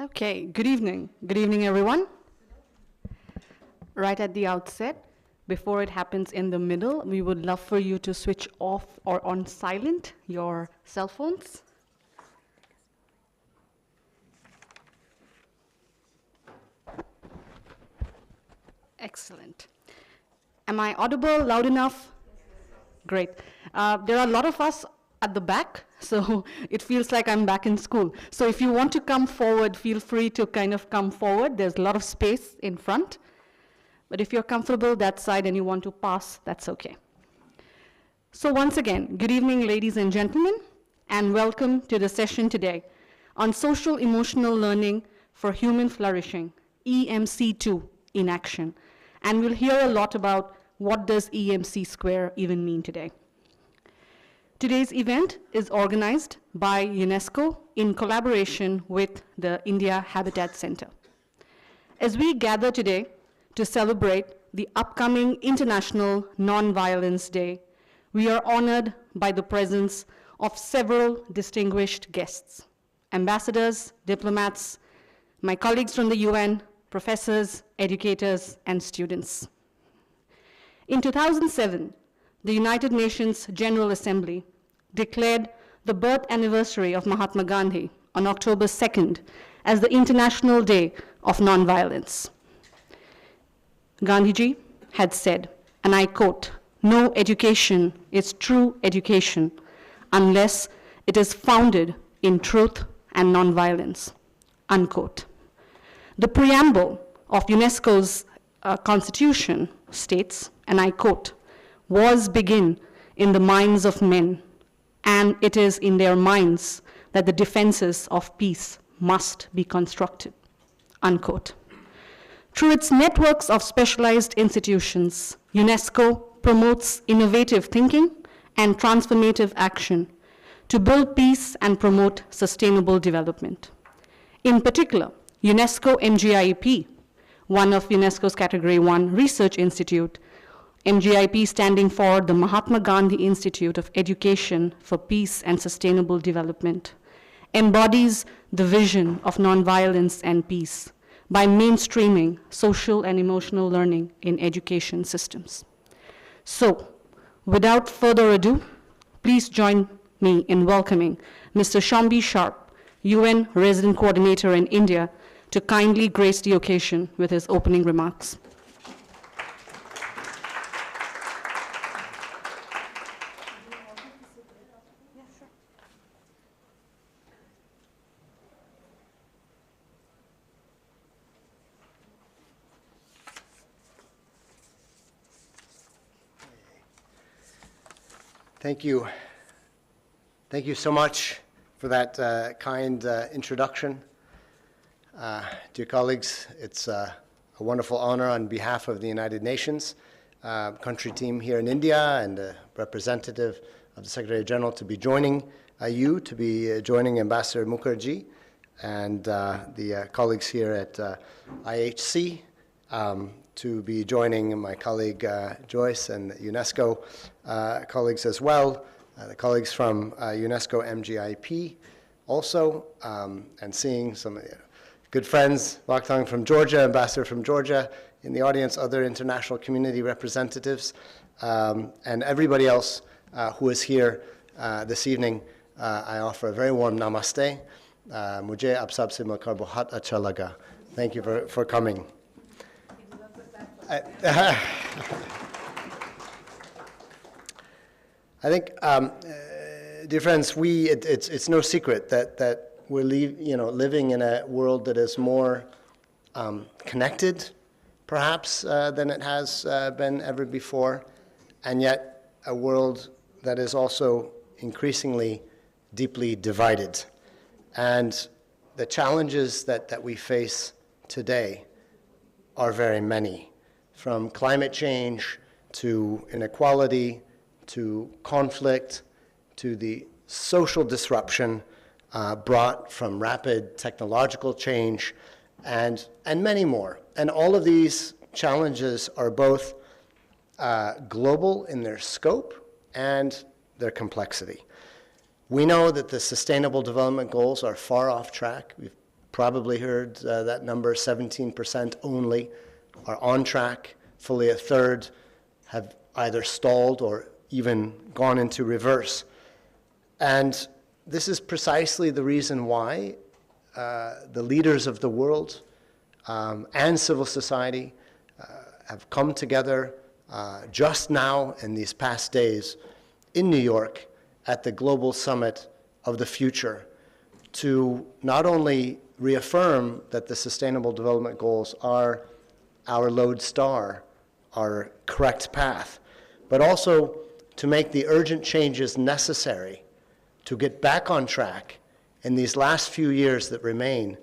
Okay, good evening. Good evening, everyone. Right at the outset, before it happens in the middle, we would love for you to switch off or on silent your cell phones. Excellent. Am I audible, loud enough? Great. There are a lot of us at the back, so it feels like I'm back in school. So if you want to come forward, feel free to kind of come forward. There's a lot of space in front. But if you're comfortable that side and you want to pass, that's okay. So once again, good evening, ladies and gentlemen, and welcome to the session today on Social Emotional Learning for Human Flourishing, EMC2 in Action. And we'll hear a lot about what does EMC square even mean today. Today's event is organized by UNESCO in collaboration with the India Habitat Center. As we gather today to celebrate the upcoming International Non-Violence Day, we are honored by the presence of several distinguished guests, ambassadors, diplomats, my colleagues from the UN, professors, educators, and students. In 2007, the United Nations General Assembly declared the birth anniversary of Mahatma Gandhi on October 2nd as the International Day of Nonviolence. Gandhiji had said, and I quote, "No education is true education unless it is founded in truth and nonviolence," unquote. The preamble of UNESCO's constitution states, and I quote, "Wars begin in the minds of men, and it is in their minds that the defenses of peace must be constructed," unquote. Through its networks of specialized institutions, UNESCO promotes innovative thinking and transformative action to build peace and promote sustainable development. In particular, UNESCO MGIEP, one of UNESCO's Category 1 research institute, MGIEP standing for the Mahatma Gandhi Institute of Education for Peace and Sustainable Development, embodies the vision of nonviolence and peace by mainstreaming social and emotional learning in education systems. So, without further ado, please join me in welcoming Mr. Shombi Sharp, UN Resident Coordinator in India, to kindly grace the occasion with his opening remarks. Thank you. Thank you so much for that kind introduction. Dear colleagues, it's a wonderful honor on behalf of the United Nations country team here in India and a representative of the Secretary General to be joining to be joining Ambassador Mukherjee and the colleagues here at IHC, to be joining my colleague Joyce and UNESCO colleagues as well, the colleagues from UNESCO MGIEP also, and seeing some good friends, Vakhtang from Georgia, Ambassador from Georgia in the audience, other international community representatives, and everybody else who is here this evening. I offer a very warm namaste. Mujhe aap sab se milkar bahut acha laga. Thank you for coming. I think, dear friends, it's no secret that we're living in a world that is more connected, perhaps, than it has been ever before, and yet a world that is also increasingly deeply divided. And the challenges that we face today are very many, from climate change to inequality, to conflict, to the social disruption brought from rapid technological change, and many more. And all of these challenges are both global in their scope and their complexity. We know that the Sustainable Development Goals are far off track. We've probably heard that number, 17% only are on track. Fully a third have either stalled or even gone into reverse. And this is precisely the reason why the leaders of the world and civil society have come together just now in these past days in New York at the Global Summit of the Future to not only reaffirm that the Sustainable Development Goals are our lodestar, our correct path, but also to make the urgent changes necessary to get back on track in these last few years that remain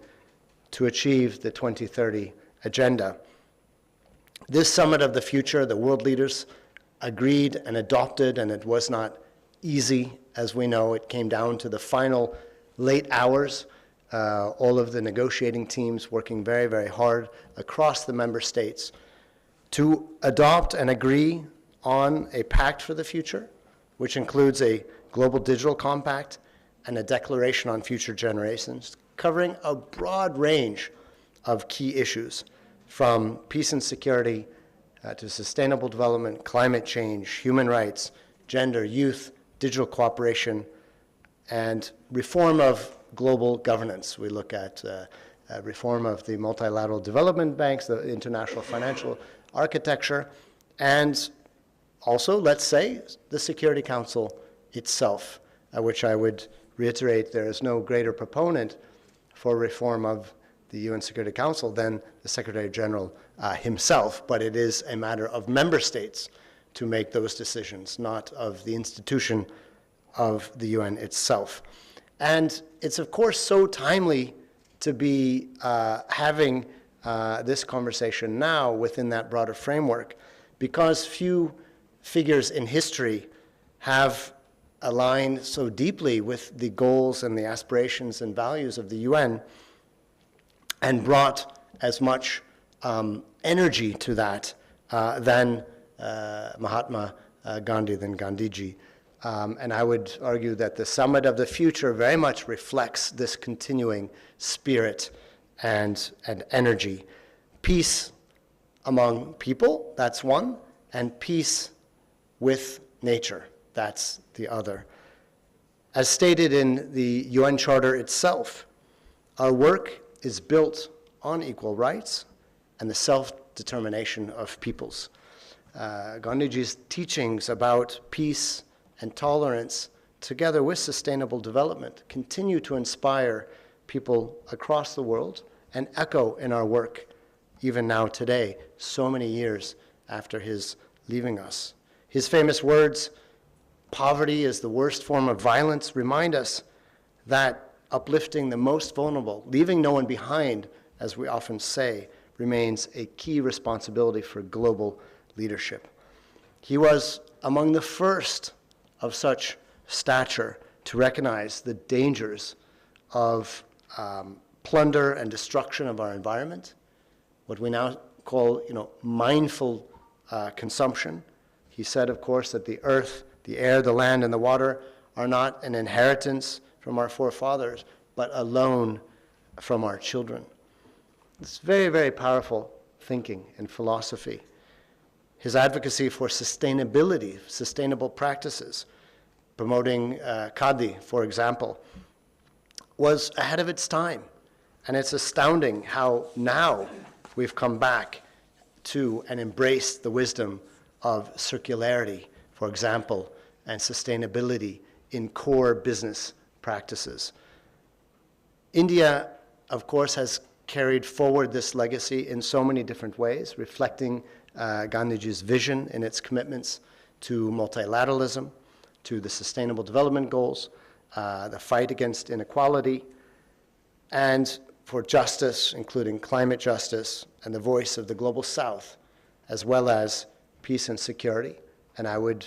to achieve the 2030 agenda. This Summit of the Future, the world leaders agreed and adopted, and it was not easy, as we know. It came down to the final late hours, all of the negotiating teams working very, very hard across the member states to adopt and agree on a pact for the future, which includes a global digital compact and a declaration on future generations, covering a broad range of key issues, from peace and security to sustainable development, climate change, human rights, gender, youth, digital cooperation, and reform of global governance. We look at reform of the multilateral development banks, the international financial architecture, and also, let's say, the Security Council itself, which I would reiterate there is no greater proponent for reform of the UN Security Council than the Secretary General himself, but it is a matter of member states to make those decisions, not of the institution of the UN itself. And it's, of course, so timely to be having this conversation now within that broader framework, because few figures in history have aligned so deeply with the goals and the aspirations and values of the UN and brought as much energy to that than Mahatma Gandhi, than Gandhiji. And I would argue that the Summit of the Future very much reflects this continuing spirit and energy. Peace among people, that's one, and peace with nature, that's the other. As stated in the UN Charter itself, our work is built on equal rights and the self-determination of peoples. Gandhiji's teachings about peace and tolerance, together with sustainable development, continue to inspire people across the world and echo in our work, even now today, so many years after his leaving us. His famous words, "Poverty is the worst form of violence," remind us that uplifting the most vulnerable, leaving no one behind, as we often say, remains a key responsibility for global leadership. He was among the first of such stature to recognize the dangers of plunder and destruction of our environment, what we now call, mindful consumption. He said, of course, that the earth, the air, the land, and the water are not an inheritance from our forefathers, but a loan from our children. It's very, very powerful thinking and philosophy. His advocacy for sustainability, sustainable practices, promoting Khadi, for example, was ahead of its time. And it's astounding how now we've come back to and embraced the wisdom of circularity, for example, and sustainability in core business practices. India, of course, has carried forward this legacy in so many different ways, reflecting Gandhiji's vision and its commitments to multilateralism, to the Sustainable Development Goals, the fight against inequality, and for justice, including climate justice, and the voice of the Global South, as well as peace and security. And I would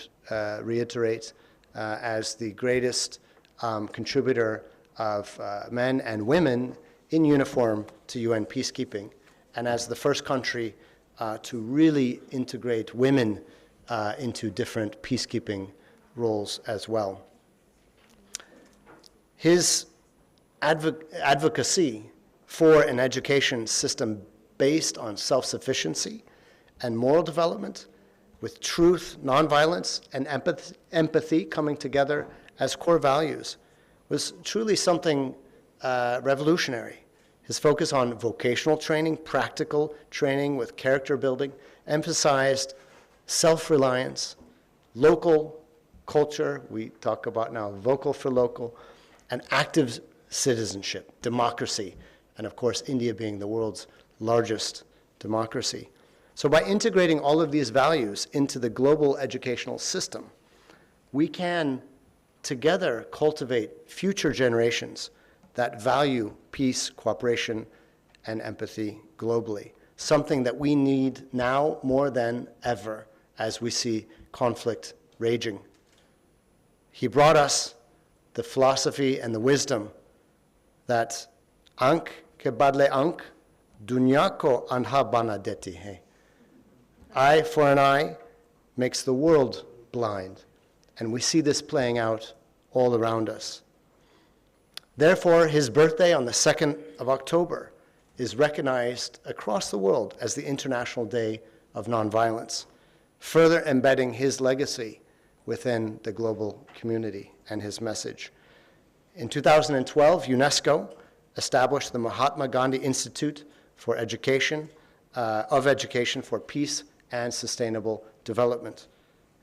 reiterate, as the greatest contributor of men and women in uniform to UN peacekeeping, and as the first country to really integrate women into different peacekeeping roles as well. His advocacy for an education system based on self-sufficiency and moral development, with truth, nonviolence, and empathy coming together as core values, was truly something revolutionary. His focus on vocational training, practical training with character building, emphasized self-reliance, local culture, we talk about now vocal for local, and active citizenship, democracy, and of course India being the world's largest democracy. So by integrating all of these values into the global educational system, we can together cultivate future generations that value peace, cooperation, and empathy globally, something that we need now more than ever as we see conflict raging. He brought us the philosophy and the wisdom that ank ke badle ank, dunya ko anha bana deti hai. Eye for an eye makes the world blind, and we see this playing out all around us. Therefore, his birthday on the 2nd of October is recognized across the world as the International Day of Nonviolence, further embedding his legacy within the global community and his message. In 2012, UNESCO established the Mahatma Gandhi Institute for Education, for Peace and Sustainable Development,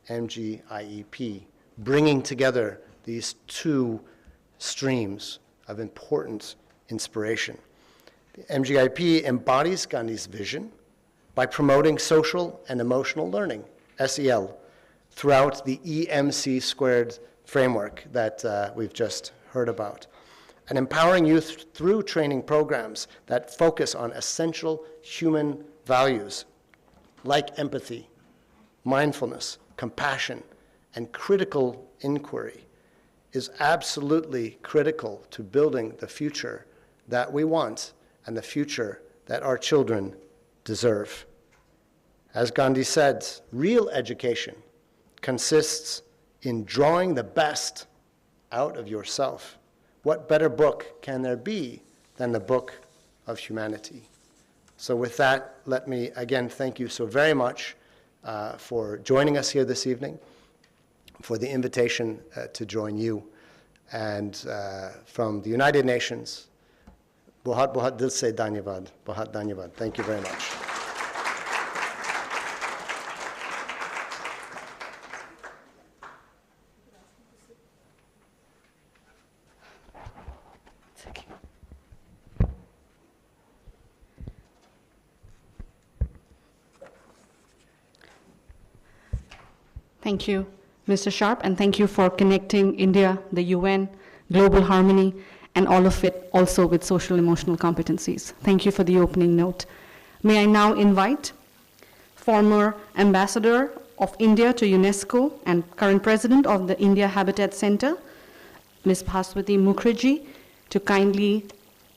MGIEP, bringing together these two streams of important inspiration. The MGIEP embodies Gandhi's vision by promoting social and emotional learning, SEL, throughout the EMC2 framework that we've just heard about, and empowering youth through training programs that focus on essential human values like empathy, mindfulness, compassion, and critical inquiry is absolutely critical to building the future that we want and the future that our children deserve. As Gandhi said, real education consists in drawing the best out of yourself. What better book can there be than the book of humanity? So with that, let me again thank you so very much for joining us here this evening, for the invitation to join you. And from the United Nations, Bahut bahut dil se dhanyavad, bahut dhanyavad. Thank you very much. Thank you, Mr. Sharp, and thank you for connecting India, the UN, global harmony, and all of it also with social emotional competencies. Thank you for the opening note. May I now invite former Ambassador of India to UNESCO and current President of the India Habitat Center, Ms. Bhaswati Mukherjee, to kindly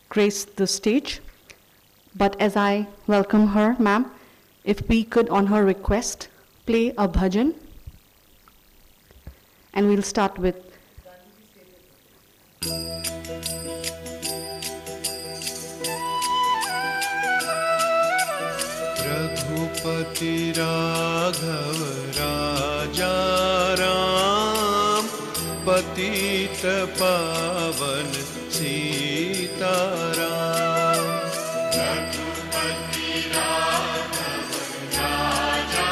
grace the stage. But as I welcome her, ma'am, if we could, on her request, play a bhajan. And we'll start with Raghupati Raghav Raja Ram Patita Pavan Sita Ram Raghupati Raghav Raja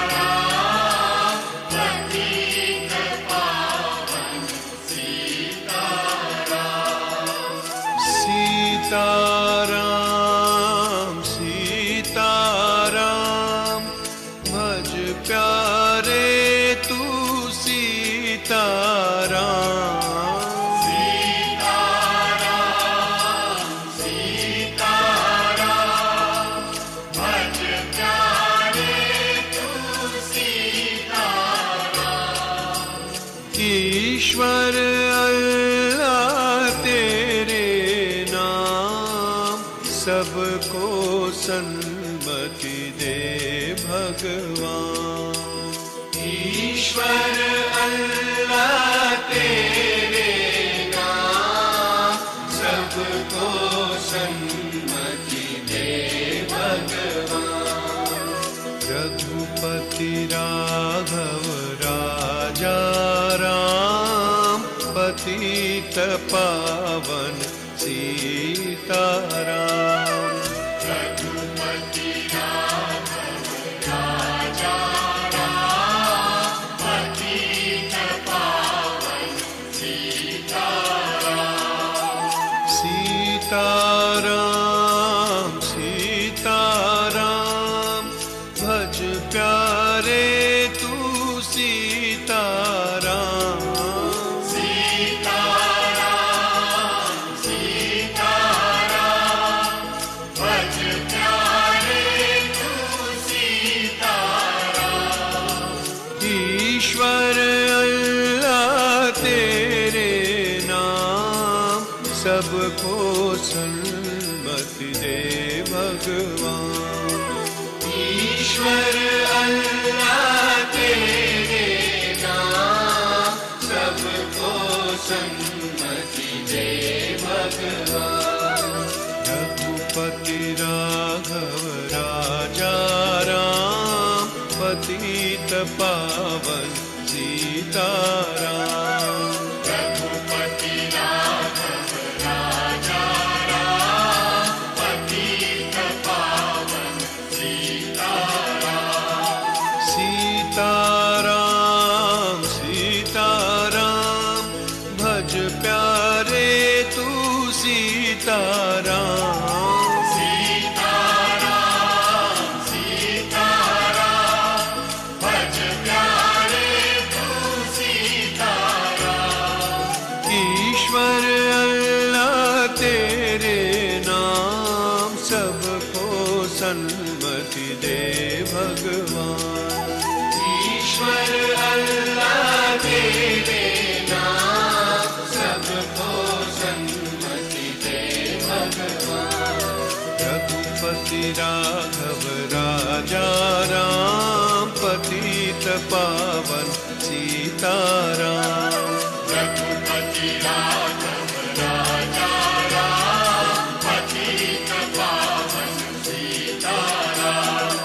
Ram Patita Pavan Sita Ram Sita Ram Sita Ram Bhaj pyare tu Sita Ram Sita Ram Sita Ram Bhaj pyare tu Sita Ram Ishwar Allah tere naam सबको सन्मति दे भगवान ईश्वर अल्लाह तेरे नाम सबको सन्मति दे भगवान। रघुपति राघव राजा राम, पतित पावन सीताराम। रघुपति राघव राजा राम, पतित पावन सीताराम। सीताराम सीताराम, भज प्यारे तू सीताराम। ईश्वर अल्लाह तेरे नाम, सबको सन्मति दे भगवान। ईश्वर अल्लाह तेरे नाम, सबको सन्मति दे भगवान। रघुपति राघव राजा राम, पतित पावन सीताराम। रघुपति राघव राजा राम, पतित पावन सीताराम। सीताराम सीताराम, भज प्यारे तू सीताराम। ईश्वर अल्लाह तेरे नाम, सबको सन्मति दे भगवान। ईश्वर अल्लाह तेरे नाम, सबको सन्मति दे भगवान। रघुपति राघव राजा राम, पतित पावन सीताराम। रघुपति राघव राजा राम, पतित पावन सीताराम।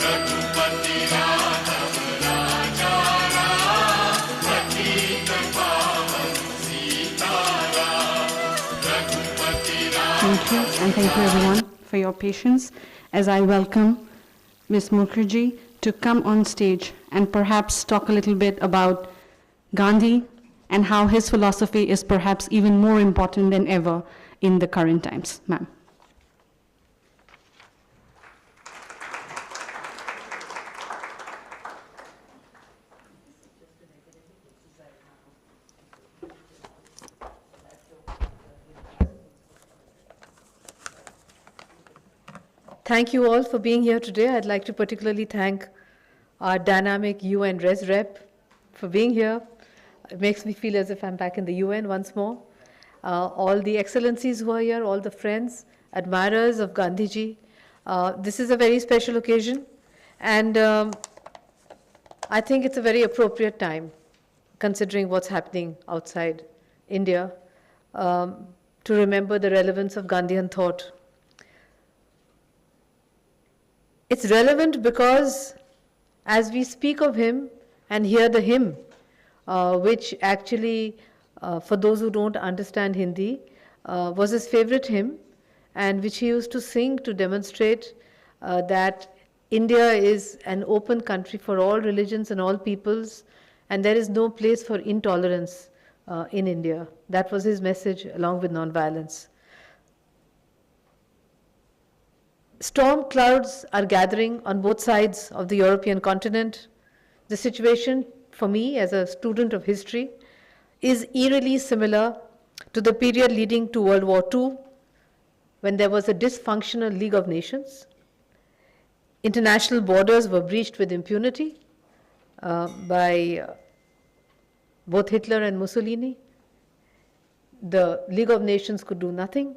रघुपति राघव राजा राम, पतित पावन Sitaram. Raghupati Raghav. Thank you, and thank you everyone for your patience as I welcome Ms. Mukherjee to come on stage and perhaps talk a little bit about Gandhi and how his philosophy is perhaps even more important than ever in the current times. Ma'am. Thank you all for being here today. I'd like to particularly thank our dynamic UN Res Rep for being here. It makes me feel as if I'm back in the UN once more. All the excellencies who are here, all the friends, admirers of Gandhiji. This is a very special occasion, and I think it's a very appropriate time, considering what's happening outside India, to remember the relevance of Gandhian thought. It's relevant because as we speak of him and hear the hymn, which actually, for those who don't understand Hindi, was his favorite hymn, and which he used to sing to demonstrate that India is an open country for all religions and all peoples, and there is no place for intolerance in India. That was his message, along with nonviolence. Storm clouds are gathering on both sides of the European continent. The situation, for me as a student of history, is eerily similar to the period leading to World War II, when there was a dysfunctional League of Nations. International borders were breached with impunity by both Hitler and Mussolini. The League of Nations could do nothing.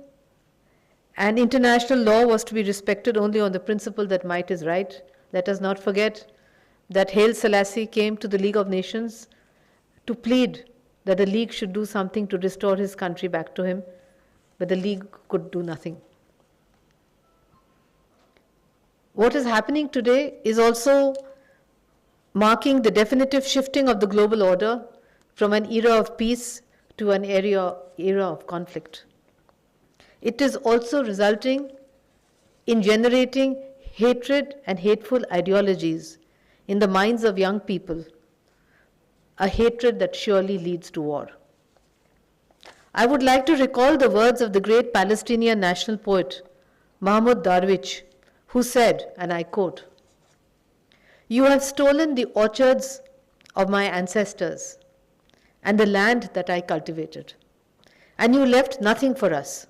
And international law was to be respected only on the principle that might is right. Let us not forget that Haile Selassie came to the League of Nations to plead that the League should do something to restore his country back to him, but the League could do nothing. what is happening today is also marking the definitive shifting of the global order from an era of peace to an era of conflict. It is also resulting in generating hatred and hateful ideologies in the minds of young people, a hatred that surely leads to war. I would like to recall the words of the great Palestinian national poet, Mahmoud Darwish, who said, and I quote, "You have stolen the orchards of my ancestors and the land that I cultivated, and you left nothing for us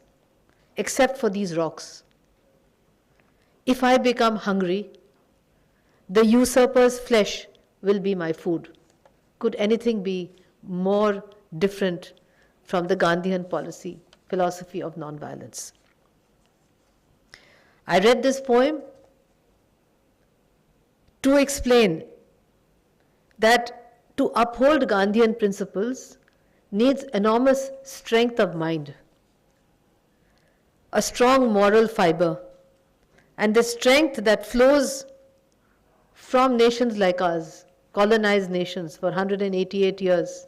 except for these rocks. If I become hungry, the usurper's flesh will be my food." Could anything be more different from the Gandhian philosophy of nonviolence? I read this poem to explain that to uphold Gandhian principles needs enormous strength of mind, a strong moral fiber, and the strength that flows from nations like ours, colonized nations for 188 years,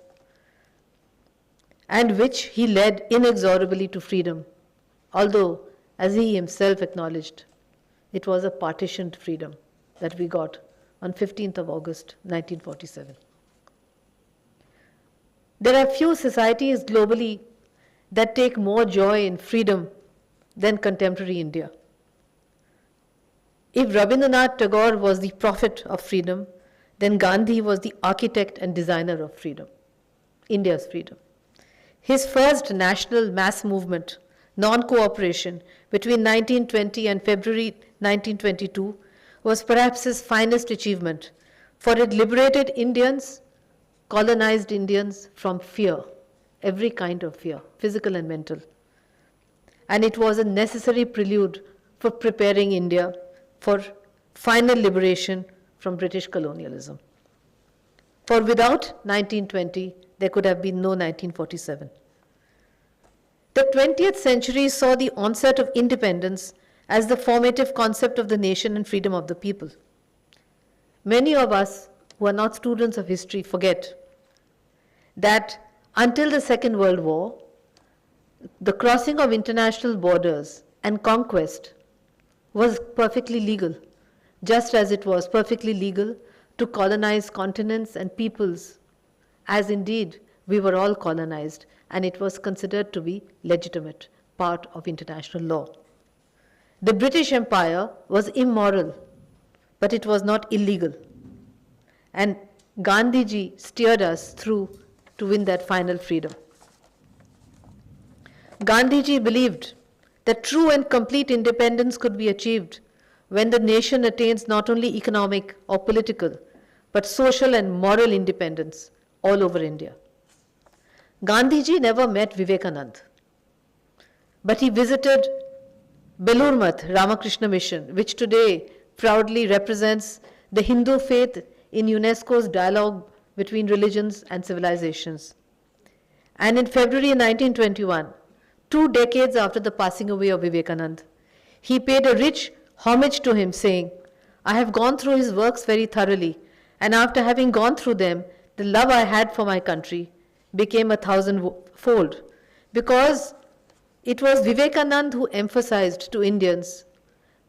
and which he led inexorably to freedom, although, as he himself acknowledged, it was a partitioned freedom that we got on 15th of August 1947. There are few societies globally that take more joy in freedom than contemporary India. If Rabindranath Tagore was the prophet of freedom, then Gandhi was the architect and designer of freedom, India's freedom. His first national mass movement, non-cooperation, between 1920 and February 1922, was perhaps his finest achievement, for it liberated Indians, colonized Indians, from fear, every kind of fear, physical and mental. And it was a necessary prelude for preparing India for final liberation from British colonialism. For without 1920, there could have been no 1947. The 20th century saw the onset of independence as the formative concept of the nation and freedom of the people. Many of us who are not students of history forget that until the Second World War, the crossing of international borders and conquest was perfectly legal, just as it was perfectly legal to colonize continents and peoples, as indeed we were all colonized, and it was considered to be legitimate, part of international law. The British Empire was immoral, but it was not illegal. And Gandhiji steered us through to win that final freedom. Gandhiji believed that true and complete independence could be achieved when the nation attains not only economic or political, but social and moral independence all over India. Gandhiji never met Vivekananda, but he visited Belur Math Ramakrishna Mission, which today proudly represents the Hindu faith in UNESCO's dialogue between religions and civilizations. And in February 1921, 2 decades after the passing away of Vivekananda, he paid a rich homage to him, saying, "I have gone through his works very thoroughly, and after having gone through them, the love I had for my country became 1,000-fold, because it was Vivekananda who emphasized to Indians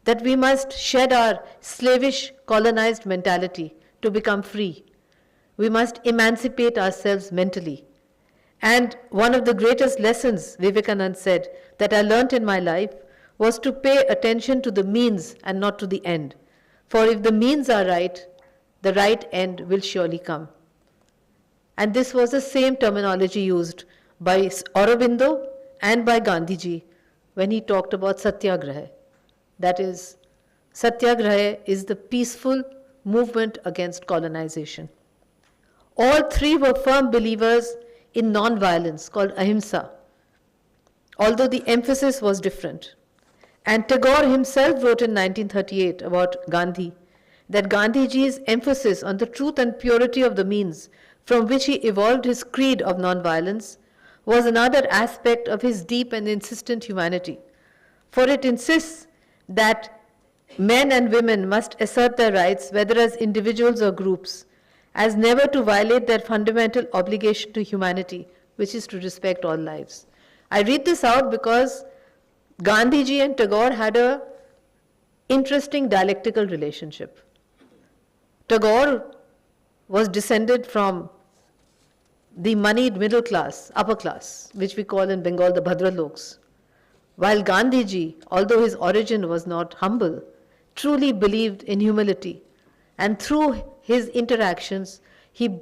that we must shed our slavish colonized mentality to become free. We must emancipate ourselves mentally. And one of the greatest lessons, Vivekananda said, that I learnt in my life was to pay attention to the means and not to the end. For if the means are right, the right end will surely come." And this was the same terminology used by Aurobindo and by Gandhiji when he talked about Satyagraha. That is, Satyagraha is the peaceful movement against colonization. All three were firm believers in non-violence, called ahimsa, although the emphasis was different. And Tagore himself wrote in 1938 about Gandhi that Gandhiji's emphasis on the truth and purity of the means from which he evolved his creed of non-violence was another aspect of his deep and insistent humanity, for it insists that men and women must assert their rights, whether as individuals or groups, as never to violate their fundamental obligation to humanity, which is to respect all lives. I read this out because Gandhiji and Tagore had a interesting dialectical relationship. Tagore was descended from the moneyed middle class, upper class, which we call in Bengal the Bhadraloks, while Gandhiji, although his origin was not humble, truly believed in humility, and through his interactions he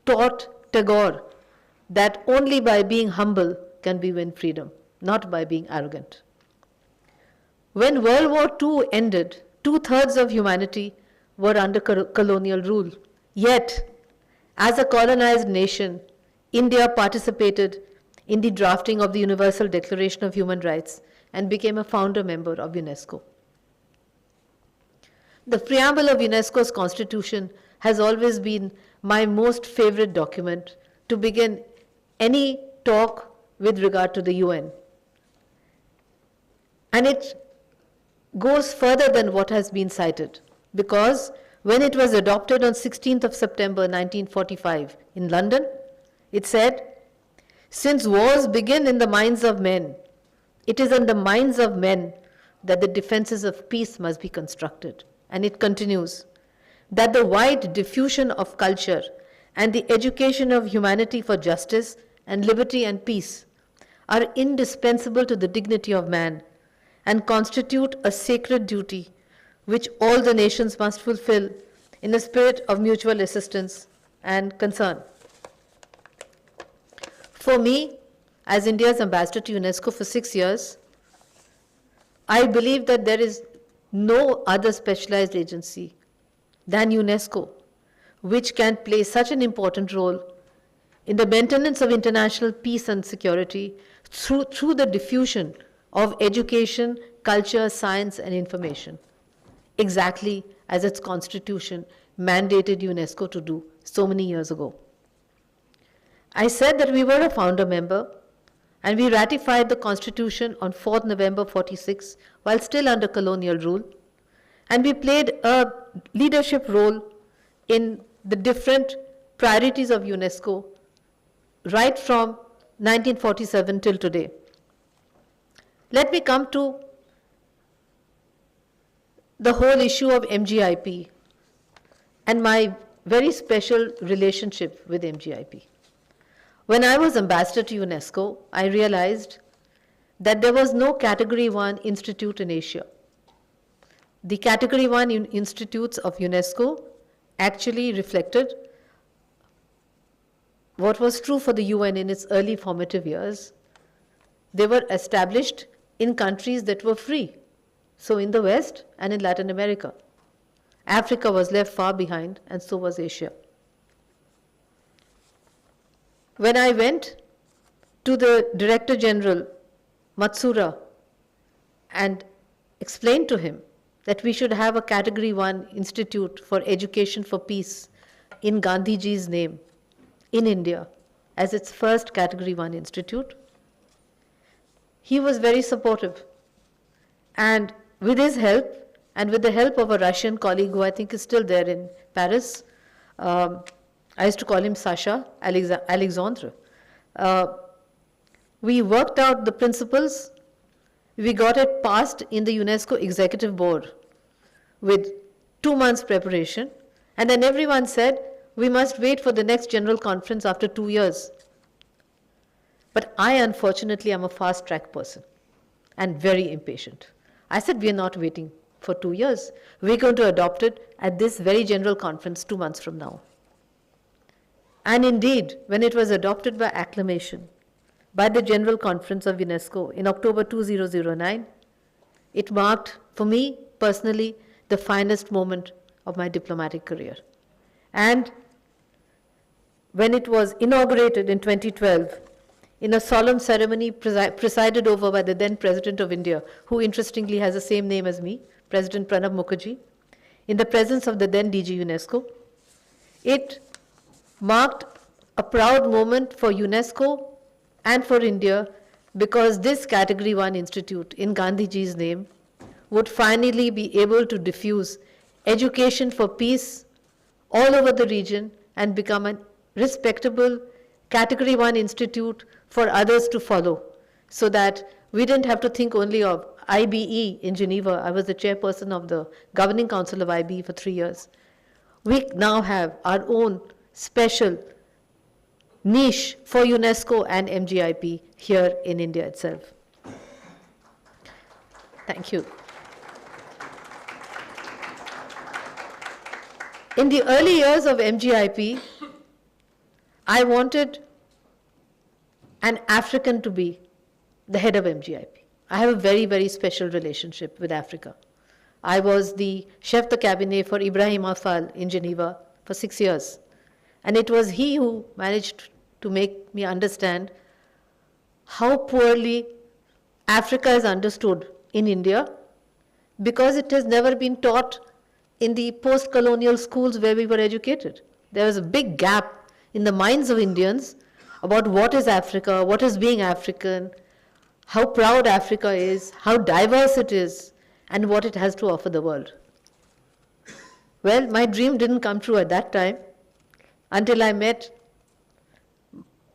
taught Tagore that only by being humble can we win freedom, not by being arrogant. When World War II ended, 2/3 of humanity were under colonial rule. Yet, as a colonized nation, India participated in the drafting of the Universal Declaration of Human Rights and became a founder member of UNESCO. The preamble of UNESCO's constitution has always been my most favorite document to begin any talk with regard to the UN. And it goes further than what has been cited, because when it was adopted on 16th of September 1945 in London, it said, "Since wars begin in the minds of men, it is in the minds of men that the defenses of peace must be constructed." And it continues, "that the wide diffusion of culture and the education of humanity for justice and liberty and peace are indispensable to the dignity of man and constitute a sacred duty which all the nations must fulfill in a spirit of mutual assistance and concern." For me, as India's ambassador to UNESCO for 6 years, I believe that there is no other specialized agency than UNESCO which can play such an important role in the maintenance of international peace and security through the diffusion of education, culture, science, and information, exactly as its constitution mandated UNESCO to do so many years ago. I said that we were a founder member, and we ratified the constitution on 4th November 46 while still under colonial rule, and we played a leadership role in the different priorities of UNESCO right from 1947 till today. Let me come to the whole issue of MGIEP and my very special relationship with MGIEP. When I was ambassador to UNESCO, I realized that there was no Category 1 institute in Asia. The Category 1 institutes of UNESCO actually reflected what was true for the UN in its early formative years. They were established in countries that were free, so in the West and in Latin America. Africa was left far behind, and so was Asia. When I went to the Director General, Matsuura, and explained to him that we should have a Category 1 institute for education for peace in Gandhiji's name in India as its first Category 1 institute, he was very supportive. And with his help, and with the help of a Russian colleague who I think is still there in Paris, I used to call him Sasha, Alexandre. We worked out the principles. We got it passed in the UNESCO Executive Board with 2 months preparation. And then everyone said, we must wait for the next General Conference after 2 years. But I, unfortunately, am a fast-track person and very impatient. I said, we are not waiting for 2 years. We're going to adopt it at this very General Conference 2 months from now. And indeed, when it was adopted by acclamation by the General Conference of UNESCO in October 2009, it marked, for me personally, the finest moment of my diplomatic career. And when it was inaugurated in 2012, in a solemn ceremony presided over by the then President of India, who interestingly has the same name as me, President Pranab Mukherjee, in the presence of the then DG UNESCO, it marked a proud moment for UNESCO and for India, because this Category 1 institute in Gandhiji's name would finally be able to diffuse education for peace all over the region and become a respectable Category 1 institute for others to follow, so that we didn't have to think only of IBE in Geneva. I was the chairperson of the Governing Council of IBE for 3 years. We now have our own special niche for UNESCO and MGIEP here in India itself. Thank you. In the early years of MGIEP, I wanted an African to be the head of MGIEP. I have a very, very special relationship with Africa. I was the chef de cabinet for Ibrahim Afal in Geneva for 6 years. And it was he who managed to make me understand how poorly Africa is understood in India, because it has never been taught in the post-colonial schools where we were educated. There was a big gap in the minds of Indians about what is Africa, what is being African, how proud Africa is, how diverse it is, and what it has to offer the world. Well, my dream didn't come true at that time until I met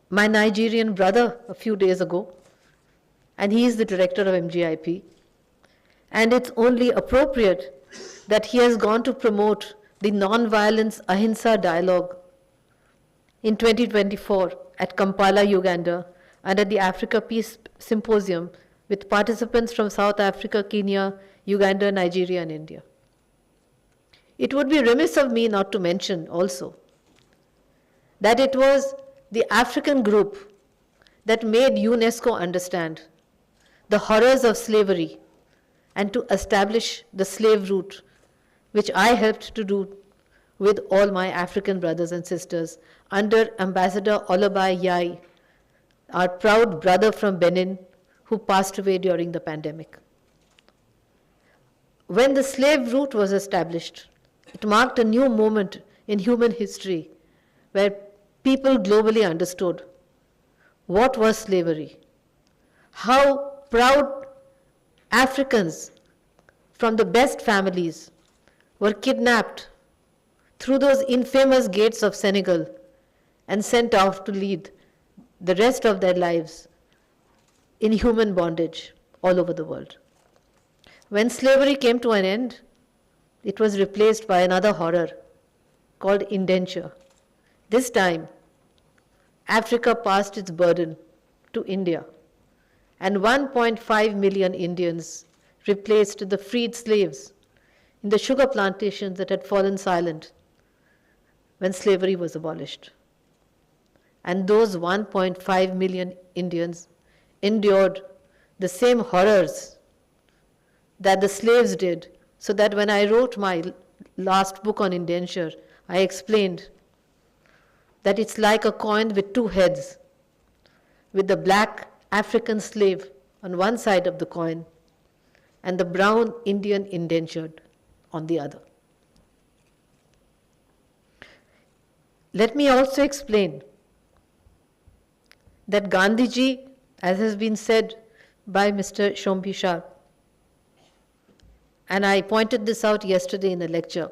my Nigerian brother a few days ago, and he is the director of MGIEP. And it's only appropriate that he has gone to promote the non-violence Ahimsa dialogue in 2024 at Kampala, Uganda, and at the Africa Peace Symposium with participants from South Africa, Kenya, Uganda, Nigeria, and India. It would be remiss of me not to mention also that it was the African group that made UNESCO understand the horrors of slavery and to establish the slave route, which I helped to do with all my African brothers and sisters under Ambassador Olubayi Yai, our proud brother from Benin, who passed away during the pandemic. When the slave route was established, it marked a new moment in human history where people globally understood what was slavery, how proud Africans from the best families were kidnapped through those infamous gates of Senegal and sent off to lead the rest of their lives in human bondage all over the world. When slavery came to an end, it was replaced by another horror called indenture. This time, Africa passed its burden to India, and 1.5 million Indians replaced the freed slaves in the sugar plantations that had fallen silent when slavery was abolished. And those 1.5 million Indians endured the same horrors that the slaves did, so that when I wrote my last book on indenture, I explained that it's like a coin with two heads, with the black African slave on one side of the coin and the brown Indian indentured on the other. Let me also explain that Gandhiji, as has been said by Mr. Shombi Sharp, and I pointed this out yesterday in a lecture,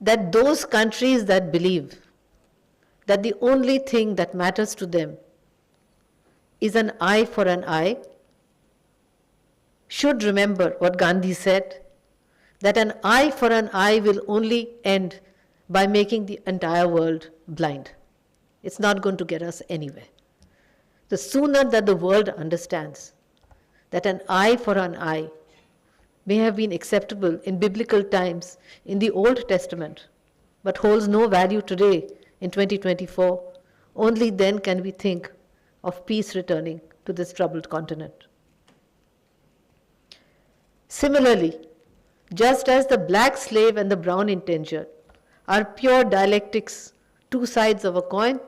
that those countries that believe that the only thing that matters to them is an eye for an eye should remember what Gandhi said, that an eye for an eye will only end by making the entire world blind. It's not going to get us anywhere. The sooner that the world understands that an eye for an eye may have been acceptable in biblical times in the Old Testament, but holds no value today in 2024, only then can we think of peace returning to this troubled continent. Similarly, just as the black slave and the brown indentured are pure dialectics, two sides of a coin,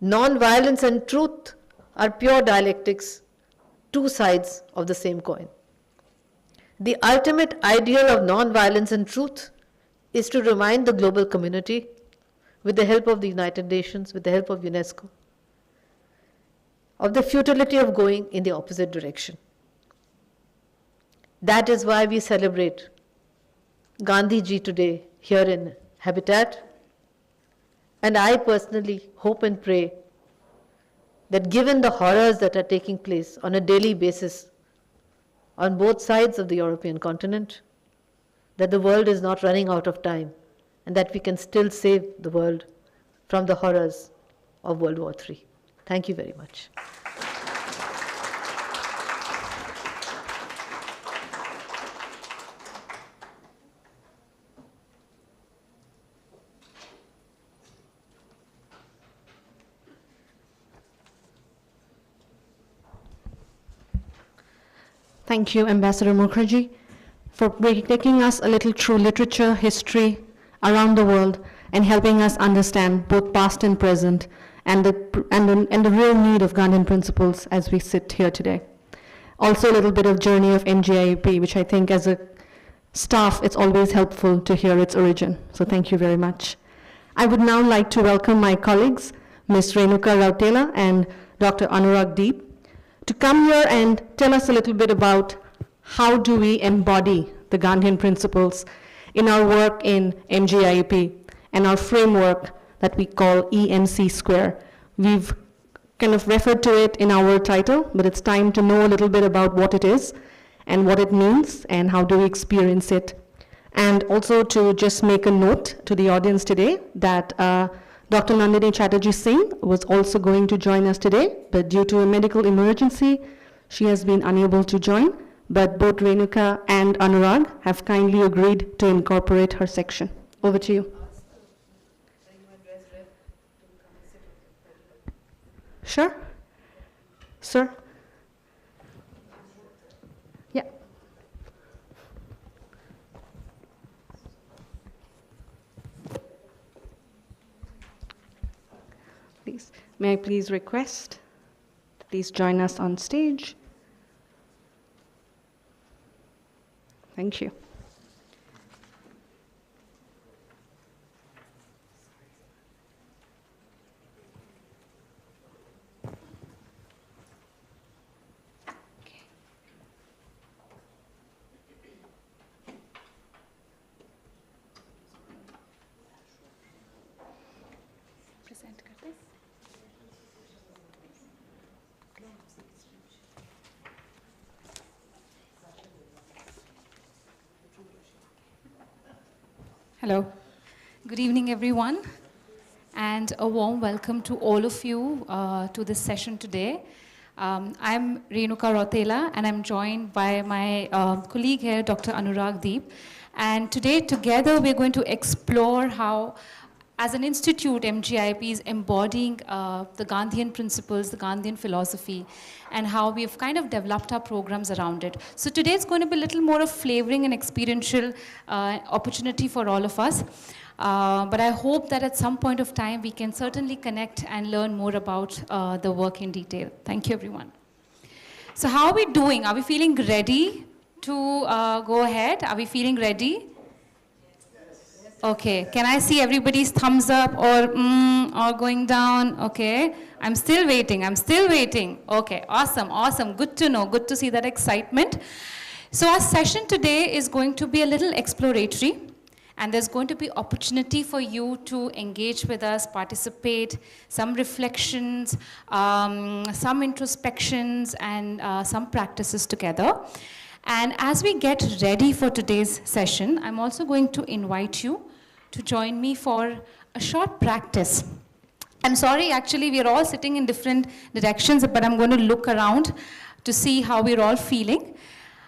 non-violence and truth are pure dialectics, two sides of the same coin. The ultimate ideal of non-violence and truth is to remind the global community, with the help of the United Nations, with the help of UNESCO, of the futility of going in the opposite direction. That is why we celebrate Gandhi ji today here in Habitat. And I personally hope and pray that given the horrors that are taking place on a daily basis on both sides of the European continent, that the world is not running out of time and that we can still save the world from the horrors of World War III. Thank you very much. Thank you, Ambassador Mukherjee, for taking us a little through literature, history around the world, and helping us understand both past and present, and the real need of Gandhian principles as we sit here today. Also a little bit of journey of MGIEP, which I think as a staff, it's always helpful to hear its origin. So thank you very much. I would now like to welcome my colleagues, Ms. Renuka Rautela and Dr. Anurag Deep, to come here and tell us a little bit about how do we embody the Gandhian principles in our work in MGIEP and our framework that we call EMC Square. We've kind of referred to it in our title, but it's time to know a little bit about what it is and what it means and how do we experience it. And also to just make a note to the audience today that Dr. Nandini Chatterjee Singh was also going to join us today, but due to a medical emergency, she has been unable to join, but both Renuka and Anurag have kindly agreed to incorporate her section. Over to you. Sure. Sir? Yeah. Please, may I please request, please join us on stage. Thank you. Hello. Good evening, everyone, and a warm welcome to all of you to this session today. I'm Renuka Rautela, and I'm joined by my colleague here, Dr. Anurag Deep. And today, together, we're going to explore how, as an institute, MGIEP is embodying the Gandhian principles, the Gandhian philosophy, and how we've kind of developed our programs around it. So today it's going to be a little more of flavoring and experiential opportunity for all of us. But I hope that at some point of time we can certainly connect and learn more about the work in detail. Thank you, everyone. So how are we doing? Are we feeling ready to go ahead? Are we feeling ready? Okay, can I see everybody's thumbs up or going down? Okay, I'm still waiting, Okay, awesome, good to know, good to see that excitement. So our session today is going to be a little exploratory, and there's going to be opportunity for you to engage with us, participate, some reflections, some introspections, and some practices together. And as we get ready for today's session, I'm also going to invite you to join me for a short practice. I'm sorry, actually, we're all sitting in different directions, but I'm going to look around to see how we're all feeling.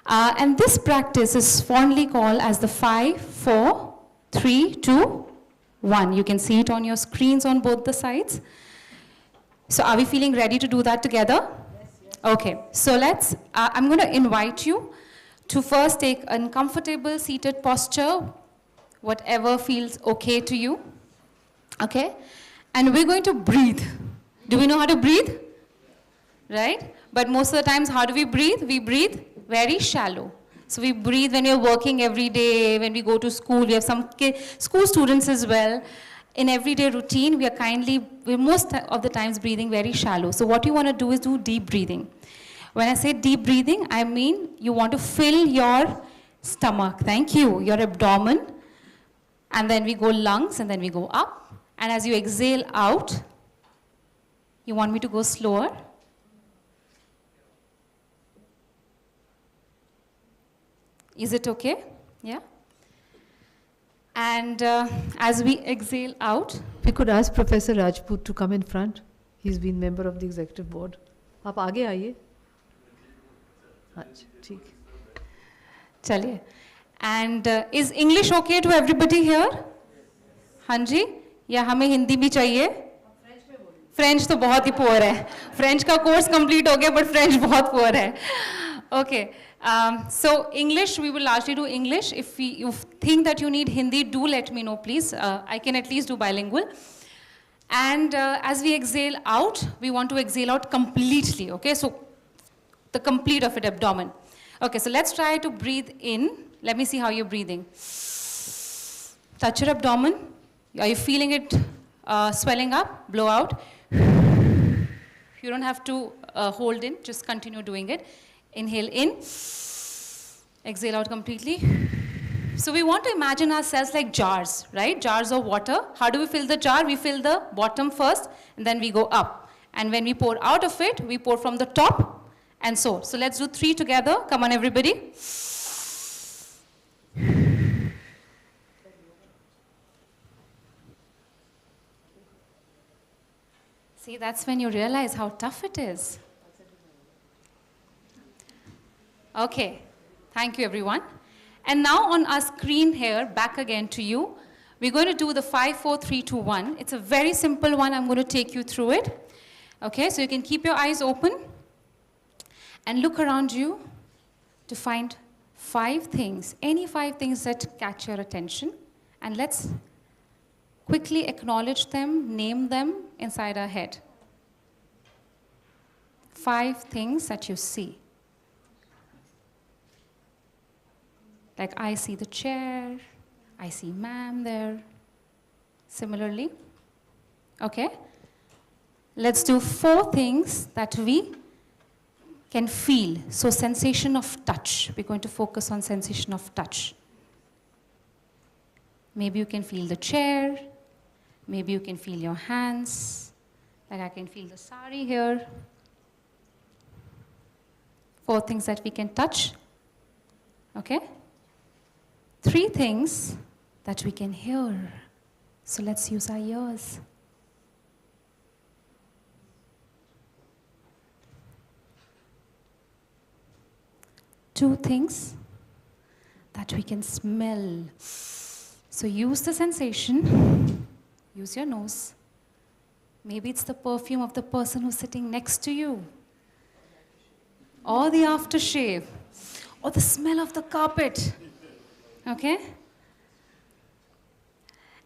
And this practice is fondly called as the 5, 4, 3, 2, 1. You can see it on your screens on both the sides. So are we feeling ready to do that together? Yes. Okay, so let's, I'm going to invite you to first take a comfortable seated posture, whatever feels okay to you, okay? And we're going to breathe. Do we know how to breathe? Right? But most of the times, how do we breathe? We breathe very shallow. So we breathe when we're working every day, when we go to school. We have some school students as well. In everyday routine, we're most of the times breathing very shallow. So what you want to do is do deep breathing. When I say deep breathing, I mean you want to fill your stomach, thank you, your abdomen, and then we go lungs, and then we go up. And as you exhale out, you want me to go slower? Is it okay? Yeah? And as we exhale out, We could ask Professor Rajput to come in front. He's been member of the executive board. आप आगे आइए. अच्छा, ठीक. chaliye. And is English okay to everybody here? हाँ जी? या हमें हिंदी भी चाहिए? फ्रेंच तो बहुत ही पुअर है. फ्रेंच का कोर्स कंप्लीट हो गया, बट फ्रेंच बहुत पुअर है. Okay. So English, we will largely do English. If you think that you need Hindi, do let me know, please. I can at least do bilingual. And as we exhale out, we want to exhale out completely, okay? So the complete of it, abdomen. Okay, so let's try to breathe in. Let me see how you're breathing. Touch your abdomen. Are you feeling it swelling up? Blow out. You don't have to hold in, just continue doing it. Inhale in, exhale out completely. So we want to imagine ourselves like jars, right? Jars of water. How do we fill the jar? We fill the bottom first, and then we go up. And when we pour out of it, we pour from the top, and so. So let's do 3 together. Come on, everybody. See, that's when you realize how tough it is. Okay, thank you everyone. And now on our screen here, back again to you, we're going to do the 5, 4, 3, 2, 1. It's a very simple one. I'm going to take you through it. Okay, so you can keep your eyes open and look around you to find 5 things, any 5 things that catch your attention. And let's quickly acknowledge them, name them inside our head. 5 things that you see. Like I see the chair, I see ma'am there. Similarly, okay? Let's do 4 things that we can feel. So sensation of touch. We're going to focus on sensation of touch. Maybe you can feel the chair. Maybe you can feel your hands. Like I can feel the sari here. 4 things that we can touch. Okay? 3 things that we can hear. So let's use our ears. Two things that we can smell. So use the sensation, use your nose. Maybe it's the perfume of the person who's sitting next to you, or the aftershave, or the smell of the carpet. Okay?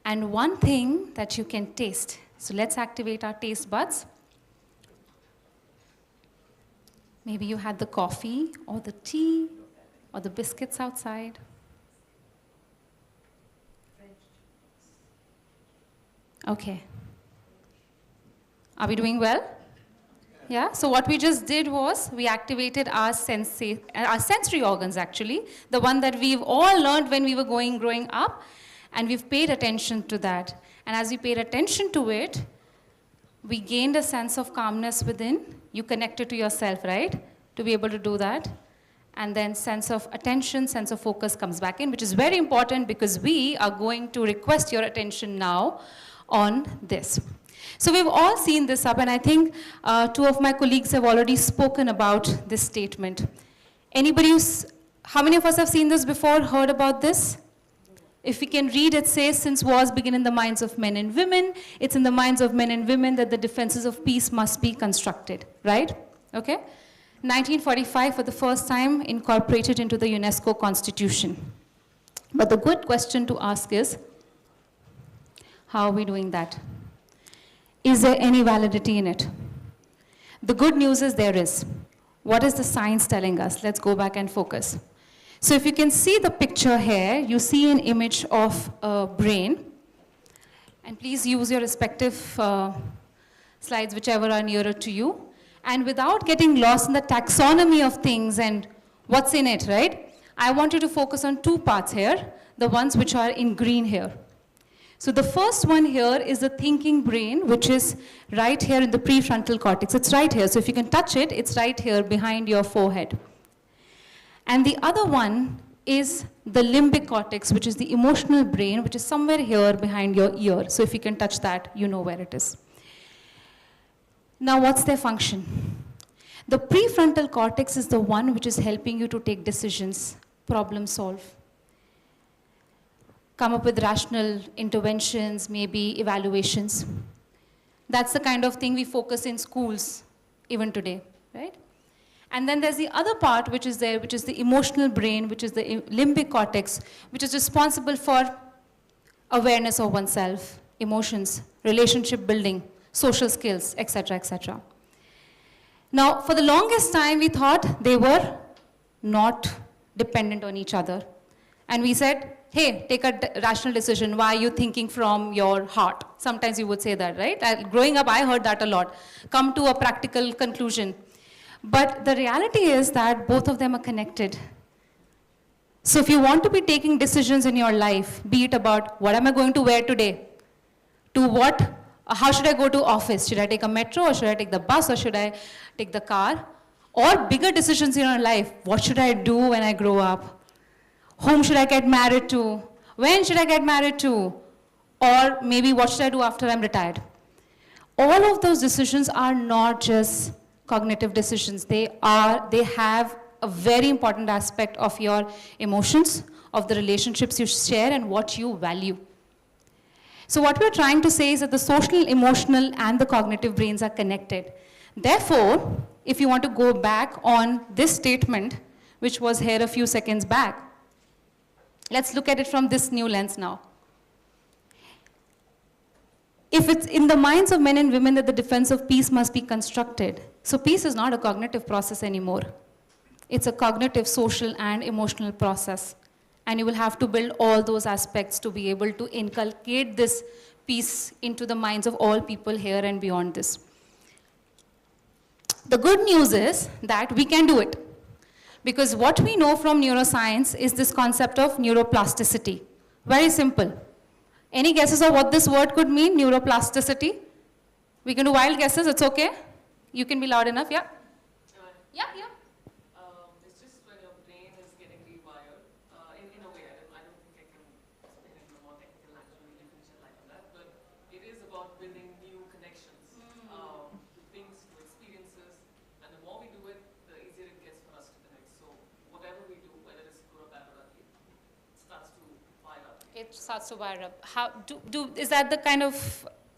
And one thing that you can taste. So let's activate our taste buds. Maybe you had the coffee, or the tea, or the biscuits outside. Okay. Are we doing well? Yeah, so what we just did was we activated our sensory organs actually, the one that we've all learned when we were growing up, and we've paid attention to that. And as we paid attention to it, we gained a sense of calmness within. You connected to yourself, right? To be able to do that. And then sense of attention, sense of focus comes back in, which is very important because we are going to request your attention now on this. So we've all seen this up, and I think 2 of my colleagues have already spoken about this statement. How many of us have seen this before, heard about this? If we can read, it says, since wars begin in the minds of men and women, it's in the minds of men and women that the defenses of peace must be constructed, right? Okay? 1945, for the first time, incorporated into the UNESCO Constitution. But the good question to ask is, how are we doing that? Is there any validity in it? The good news is there is. What is the science telling us? Let's go back and focus. So if you can see the picture here, you see an image of a brain. And please use your respective slides, whichever are nearer to you. And without getting lost in the taxonomy of things and what's in it, right? I want you to focus on two parts here, the ones which are in green here. So the first one here is the thinking brain, which is right here in the prefrontal cortex. It's right here. So if you can touch it, it's right here behind your forehead. And the other one is the limbic cortex, which is the emotional brain, which is somewhere here behind your ear. So if you can touch that, you know where it is. Now, what's their function? The prefrontal cortex is the one which is helping you to take decisions, problem solve, come up with rational interventions, maybe evaluations. That's the kind of thing we focus in schools even today, right? And then there's the other part which is there, which is the emotional brain, which is the limbic cortex, which is responsible for awareness of oneself, emotions, relationship building, social skills, etc., etc. Now, for the longest time, we thought they were not dependent on each other. And we said, hey, take a rational decision. Why are you thinking from your heart? Sometimes you would say that, right? Growing up, I heard that a lot. Come to a practical conclusion. But the reality is that both of them are connected. So if you want to be taking decisions in your life, be it about what am I going to wear today, to what, how should I go to office? Should I take a metro or should I take the bus or should I take the car? Or bigger decisions in your life, what should I do when I grow up? Whom should I get married to? When should I get married to? Or maybe what should I do after I'm retired? All of those decisions are not just cognitive decisions. They have a very important aspect of your emotions, of the relationships you share and what you value. So what we're trying to say is that the social, emotional, and the cognitive brains are connected. Therefore, if you want to go back on this statement, which was here a few seconds back, let's look at it from this new lens now. If it's in the minds of men and women that the defense of peace must be constructed, so peace is not a cognitive process anymore. It's a cognitive, social, and emotional process. And you will have to build all those aspects to be able to inculcate this peace into the minds of all people here and beyond this. The good news is that we can do it. Because what we know from neuroscience is this concept of neuroplasticity. Very simple. Any guesses of what this word could mean, neuroplasticity? We can do wild guesses, it's okay. You can be loud enough, yeah? Yeah. It's just when your brain is getting rewired, in a way, I don't think I can explain it in a more technical language, definition like that, but it is about building new connections to things, to experiences, and the more we do it, the easier it gets for us to connect. So whatever we do, whether it's good or bad or ugly, it starts to wire up. It starts to wire up. Is that the kind of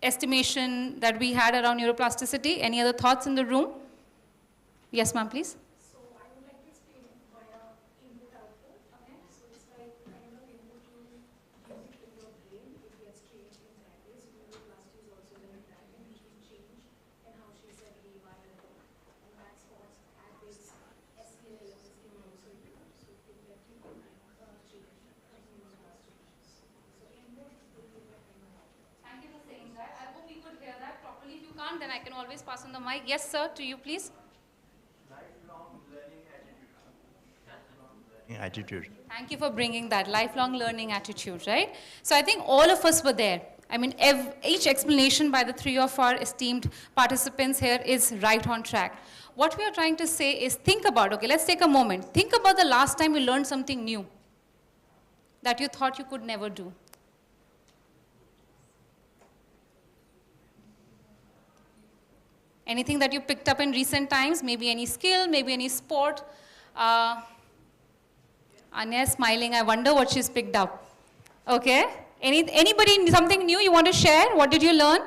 estimation that we had around neuroplasticity? Any other thoughts in the room? Yes, ma'am, please. So I would like to explain it via input-output. Okay. So it's like kind of input you use it with your brain, it gets changed in that way. So neuroplasticity is also like that, and we can change and how she said rewire it. And that's what habits, SEL is can also do. So it can let you change neuroplasticity. So input will be that kind of. Thank you for saying that. I hope you could hear that properly. If you can't, then I can always pass on the mic. Yes, sir, to you, please. Lifelong learning attitude. Thank you for bringing that lifelong learning attitude, right? So I think all of us were there. I mean, each explanation by the three of our esteemed participants here is right on track. What we are trying to say is think about, okay, let's take a moment. Think about the last time you learned something new that you thought you could never do. Anything that you picked up in recent times, maybe any skill, maybe any sport. Anya is smiling, I wonder what she's picked up. Okay, anybody, something new you want to share? What did you learn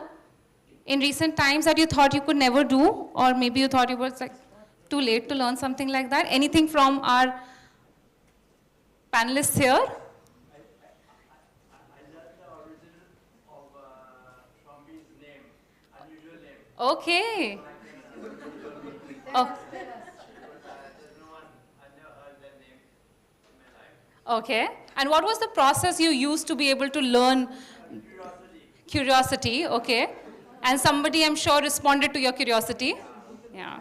in recent times that you thought you could never do? Or maybe you thought it was like too late to learn something like that? Anything from our panelists here? I learned the origin of Shombi's name, unusual name. Okay. Oh. Okay. And what was the process you used to be able to learn? Curiosity. Curiosity, okay. And somebody, I'm sure, responded to your curiosity. Yeah.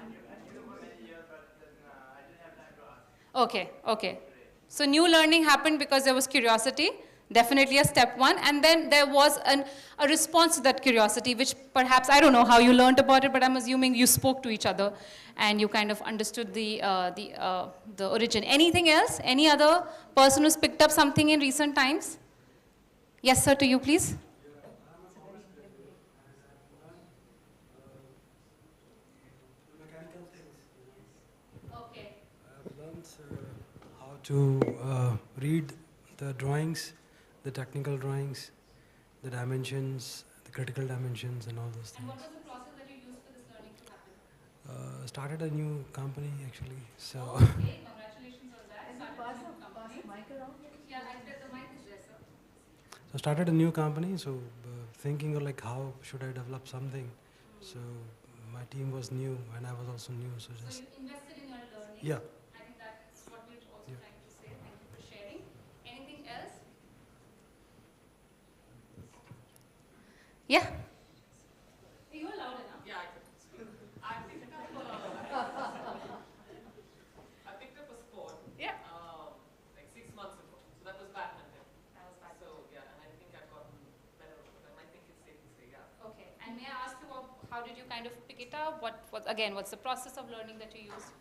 knew for many years, but then I didn't have time to ask. Okay, okay. So new learning happened because there was curiosity, definitely a step one, and then there was a response to that curiosity, which perhaps, I don't know how you learned about it, but I'm assuming you spoke to each other and you kind of understood the origin. Anything else? Any other person who's picked up something in recent times? Yes, sir, to you, please. Mechanical things. Okay. I've learned how to read the drawings, the technical drawings, the dimensions, the critical dimensions, and all those And things. what was the process that you used for this learning to happen? Started a new company actually, so Okay, congratulations on that. Yeah, the mic is there, sir. so started a new company. So thinking of like how should I develop something. So my team was new and I was also new. So So just you invested in your learning. yeah. I think that's what we're also Yeah. trying to say. Thank you for sharing. Anything else? Yeah. You're loud enough. Yeah, I can speak. I picked up a sport. Yeah. Like 6 months ago. So that was badminton. So yeah, and I think I've gotten better over time. I think it's safe to say, yeah. Okay. And may I ask you, how did you kind of pick it up? What's the process of learning that you used?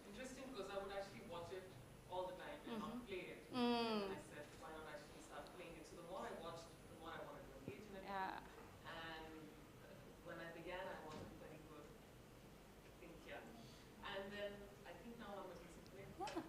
Interesting because I would actually watch it all the time and not play it. Mm. And I said, why not actually start playing it? So the more I watched, the more I wanted to engage in it. Yeah. And when I began, I wasn't very good. I think, yeah. And then I think now I'm a decent player. Yeah.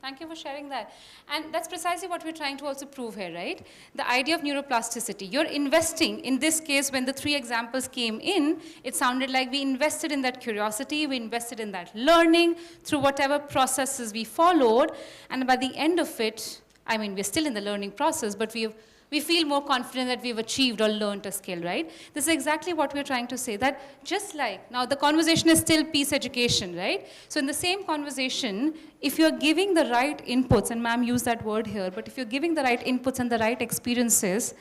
Thank you for sharing that. And that's precisely what we're trying to also prove here, right? The idea of neuroplasticity. You're investing, in this case, when the 3 examples came in, it sounded like we invested in that curiosity, we invested in that learning through whatever processes we followed. And by the end of it, I mean, we're still in the learning process, but we feel more confident that we've achieved or learned a skill, right? This is exactly what we're trying to say, that just like, now the conversation is still peace education, right? So in the same conversation, if you're giving the right inputs, and ma'am used that word here, but if you're giving the right inputs and the right experiences,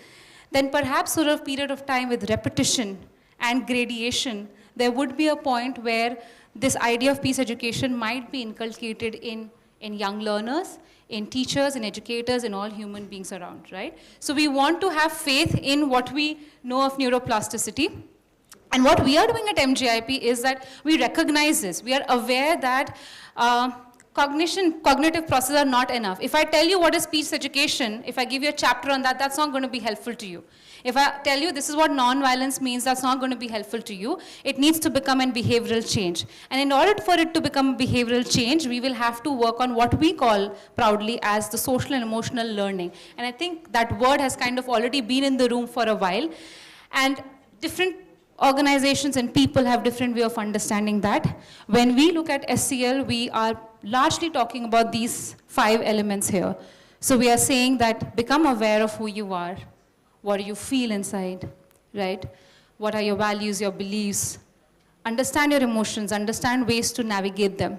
then perhaps over a period of time with repetition and gradation, there would be a point where this idea of peace education might be inculcated in young learners, in teachers, in educators, in all human beings around, right? So we want to have faith in what we know of neuroplasticity. And what we are doing at MGIEP is that we recognize this. We are aware that cognitive processes are not enough. If I tell you what is speech education, if I give you a chapter on that, that's not going to be helpful to you. If I tell you this is what non-violence means, that's not going to be helpful to you. It needs to become a behavioral change. And in order for it to become a behavioral change, we will have to work on what we call proudly as the social and emotional learning. And I think that word has kind of already been in the room for a while. And different organizations and people have different way of understanding that. When we look at SEL, we are largely talking about these 5 elements here. So we are saying that become aware of who you are, what do you feel inside, right? What are your values, your beliefs? Understand your emotions, understand ways to navigate them.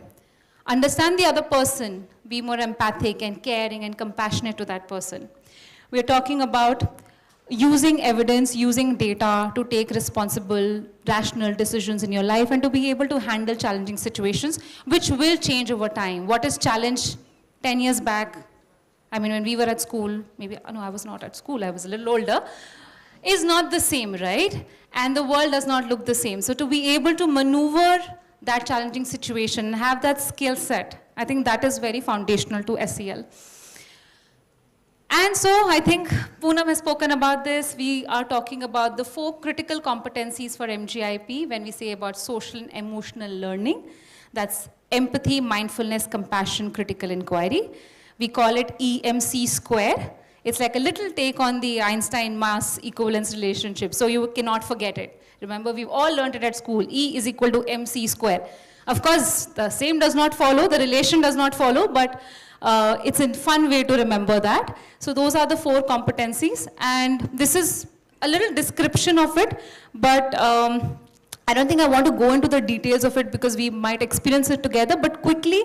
Understand the other person, be more empathic and caring and compassionate to that person. We're talking about using evidence, using data to take responsible, rational decisions in your life and to be able to handle challenging situations, which will change over time. What is challenge 10 years back? I mean, when we were at school, maybe, no, I was not at school, I was a little older, is not the same, right? And the world does not look the same. So to be able to maneuver that challenging situation and have that skill set, I think that is very foundational to SEL. And so I think Poonam has spoken about this. We are talking about the 4 critical competencies for MGIEP when we say about social and emotional learning. That's empathy, mindfulness, compassion, critical inquiry. We call it EMC square. It's like a little take on the Einstein-mass equivalence relationship, so you cannot forget it. Remember, we've all learned it at school. E is equal to MC square. Of course, the same does not follow, the relation does not follow, but it's a fun way to remember that. So those are the 4 competencies, and this is a little description of it, but I don't think I want to go into the details of it because we might experience it together, but quickly,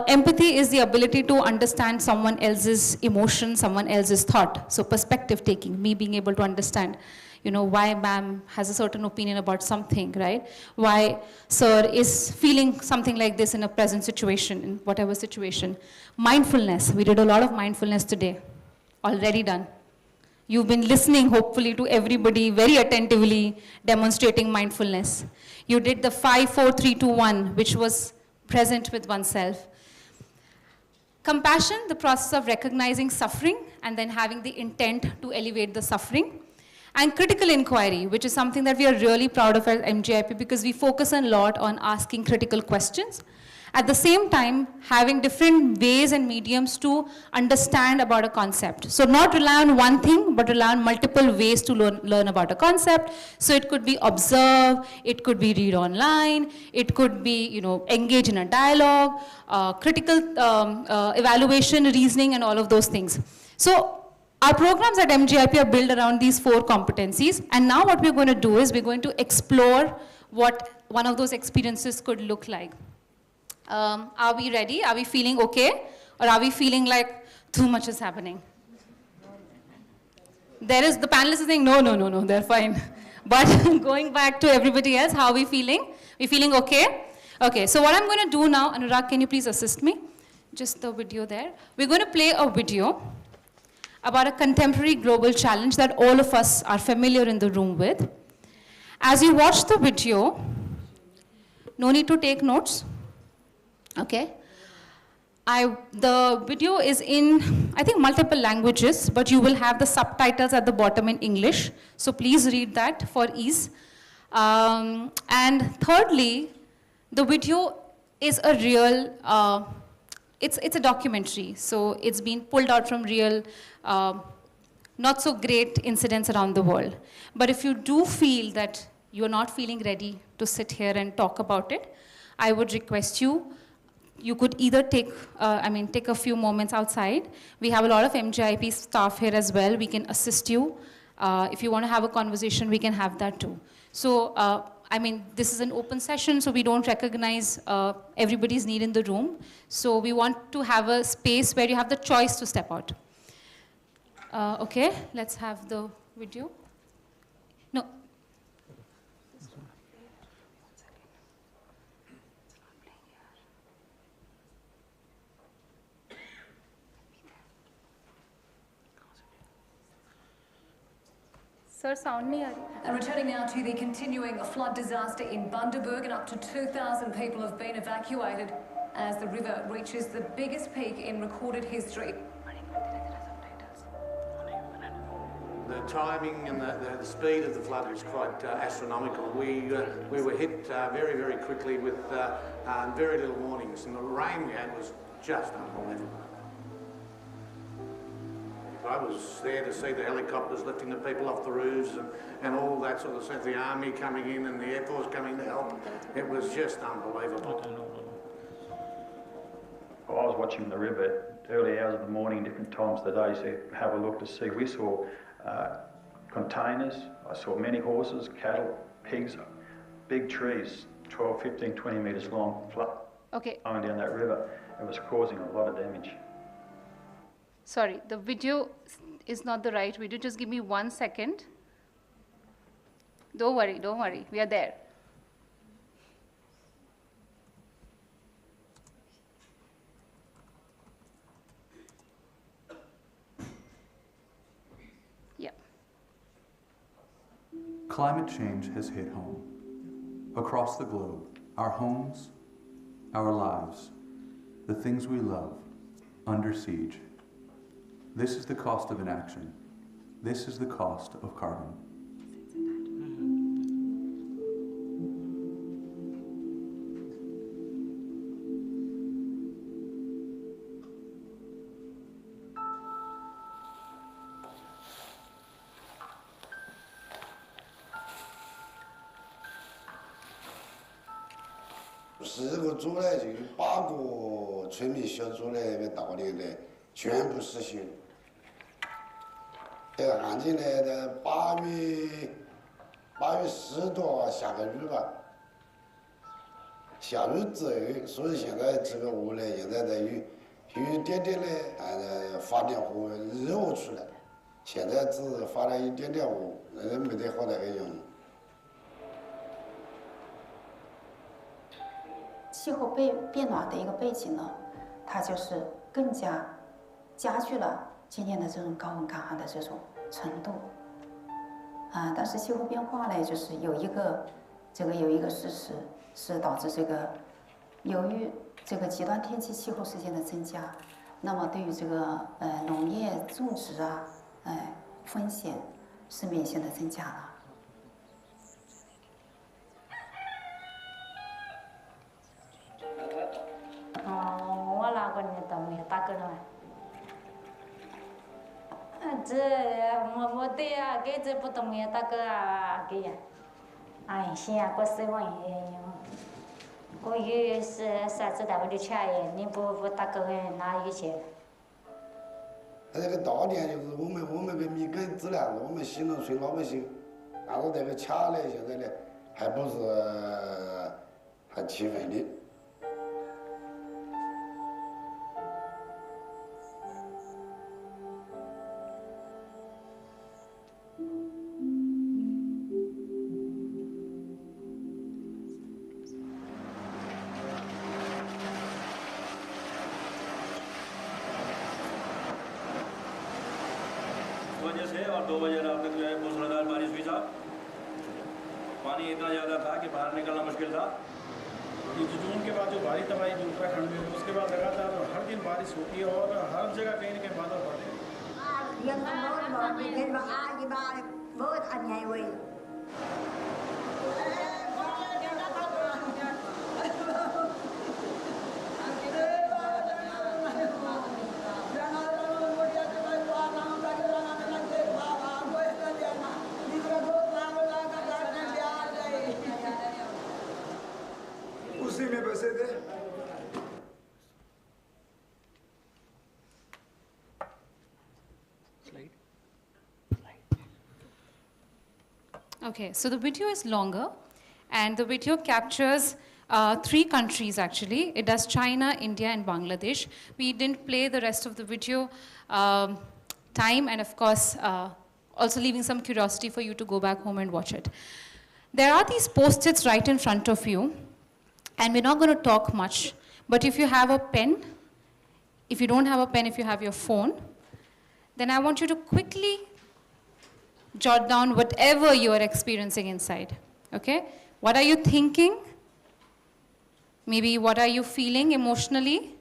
empathy is the ability to understand someone else's emotion, someone else's thought. So perspective taking, me being able to understand, why ma'am has a certain opinion about something, right? Why sir is feeling something like this in a present situation, in whatever situation. Mindfulness, we did a lot of mindfulness today, already done. You've been listening, hopefully, to everybody very attentively demonstrating mindfulness. You did the 5, 4, 3, 2, 1, which was present with oneself. Compassion, the process of recognizing suffering and then having the intent to elevate the suffering. And critical inquiry, which is something that we are really proud of at MGIEP because we focus a lot on asking critical questions. At the same time, having different ways and mediums to understand about a concept. So not rely on one thing, but rely on multiple ways to learn about a concept. So it could be observe, it could be read online, it could be, engage in a dialogue, critical evaluation, reasoning, and all of those things. So our programs at MGIEP are built around these 4 competencies. And now what we're going to do is we're going to explore what one of those experiences could look like. Are we ready? Are we feeling okay? Or are we feeling like too much is happening? The panelists are saying, no, they're fine. But going back to everybody else, how are we feeling? We feeling okay? Okay, so what I'm going to do now, Anurag, can you please assist me? Just the video there. We're going to play a video about a contemporary global challenge that all of us are familiar in the room with. As you watch the video, no need to take notes. Okay, the video is in, I think, multiple languages, but you will have the subtitles at the bottom in English. So please read that for ease. And thirdly, the video is a real, it's a documentary. So it's been pulled out from real, not so great incidents around the world. But if you do feel that you're not feeling ready to sit here and talk about it, I would request you could either take a few moments outside. We have a lot of MGIEP staff here as well. We can assist you. If you want to have a conversation, we can have that too. So, this is an open session, so we don't recognize everybody's need in the room. So we want to have a space where you have the choice to step out. Okay, let's have the video. No. Sir, sound nahi aa rahi. And returning now to the continuing flood disaster in Bundaberg, and up to 2,000 people have been evacuated as the river reaches the biggest peak in recorded history. The timing and the speed of the flood was quite astronomical. We were hit very, very quickly with very little warnings, and the rain we had was just unbelievable. I was there to see the helicopters lifting the people off the roofs and all that sort of stuff, the army coming in and the Air Force coming to help. It was just unbelievable. Well, I was watching the river early hours of the morning, different times of the day, to have a look to see. We saw containers, I saw many horses, cattle, pigs, big trees, 12, 15, 20 metres long, flowing down that river. It was causing a lot of damage. Sorry, the video is not the right video. Just give me 1 second. Don't worry. We are there. Yeah. Climate change has hit home. Across the globe, our homes, our lives, the things we love, under siege. This is the cost of inaction. This is the cost of carbon.10个组呢，就有8个村民小组呢，那边道理呢，全部实行。这个案件呢，在8月10多下个雨吧，下雨之后，所以现在这个屋呢，现在在有一点点的发电和热出来。现在只是发了一点点雾，人没得好大个用。气候变暖的一个背景呢，它就是更加加剧了今年的这种高温干旱的这种程度。但是气候变化呢，就是有一个事实是导致这个，由于这个极端天气气候事件的增加，那么对于这个农业种植啊，风险是明显的增加了。我哪个年到没打过了？这没得呀，给这不懂没打过啊，给呀。哎，现在我希望也有，我有是啥子单位的钱呀？你不打过哪有钱？这个大点就是我们跟米跟质量，我们新农村老百姓，拿到这个钱呢，现在呢还不是很起飞的。वजह से और 2 बजे रात तक जो है मूसलाधार बारिश हुई था। पानी इतना ज़्यादा था कि बाहर निकलना मुश्किल था। ये जून के बाद जो भारी तबाही जो उत्तराखंड में उसके बाद लगातार हर दिन बारिश होती है और हर जगह कहीं न कहीं बादल पड़ते हैं। बहुत अन्याय हुई। उसी में बसे थे। Okay, so the video is longer, and the video captures 3 countries actually. It does China, India, and Bangladesh. We didn't play the rest of the video time, and of course, also leaving some curiosity for you to go back home and watch it. There are these post-its right in front of you, and we're not going to talk much, but if you have a pen, if you don't have a pen, if you have your phone, then I want you to quickly jot down whatever you are experiencing inside, okay? What are you thinking? Maybe what are you feeling emotionally?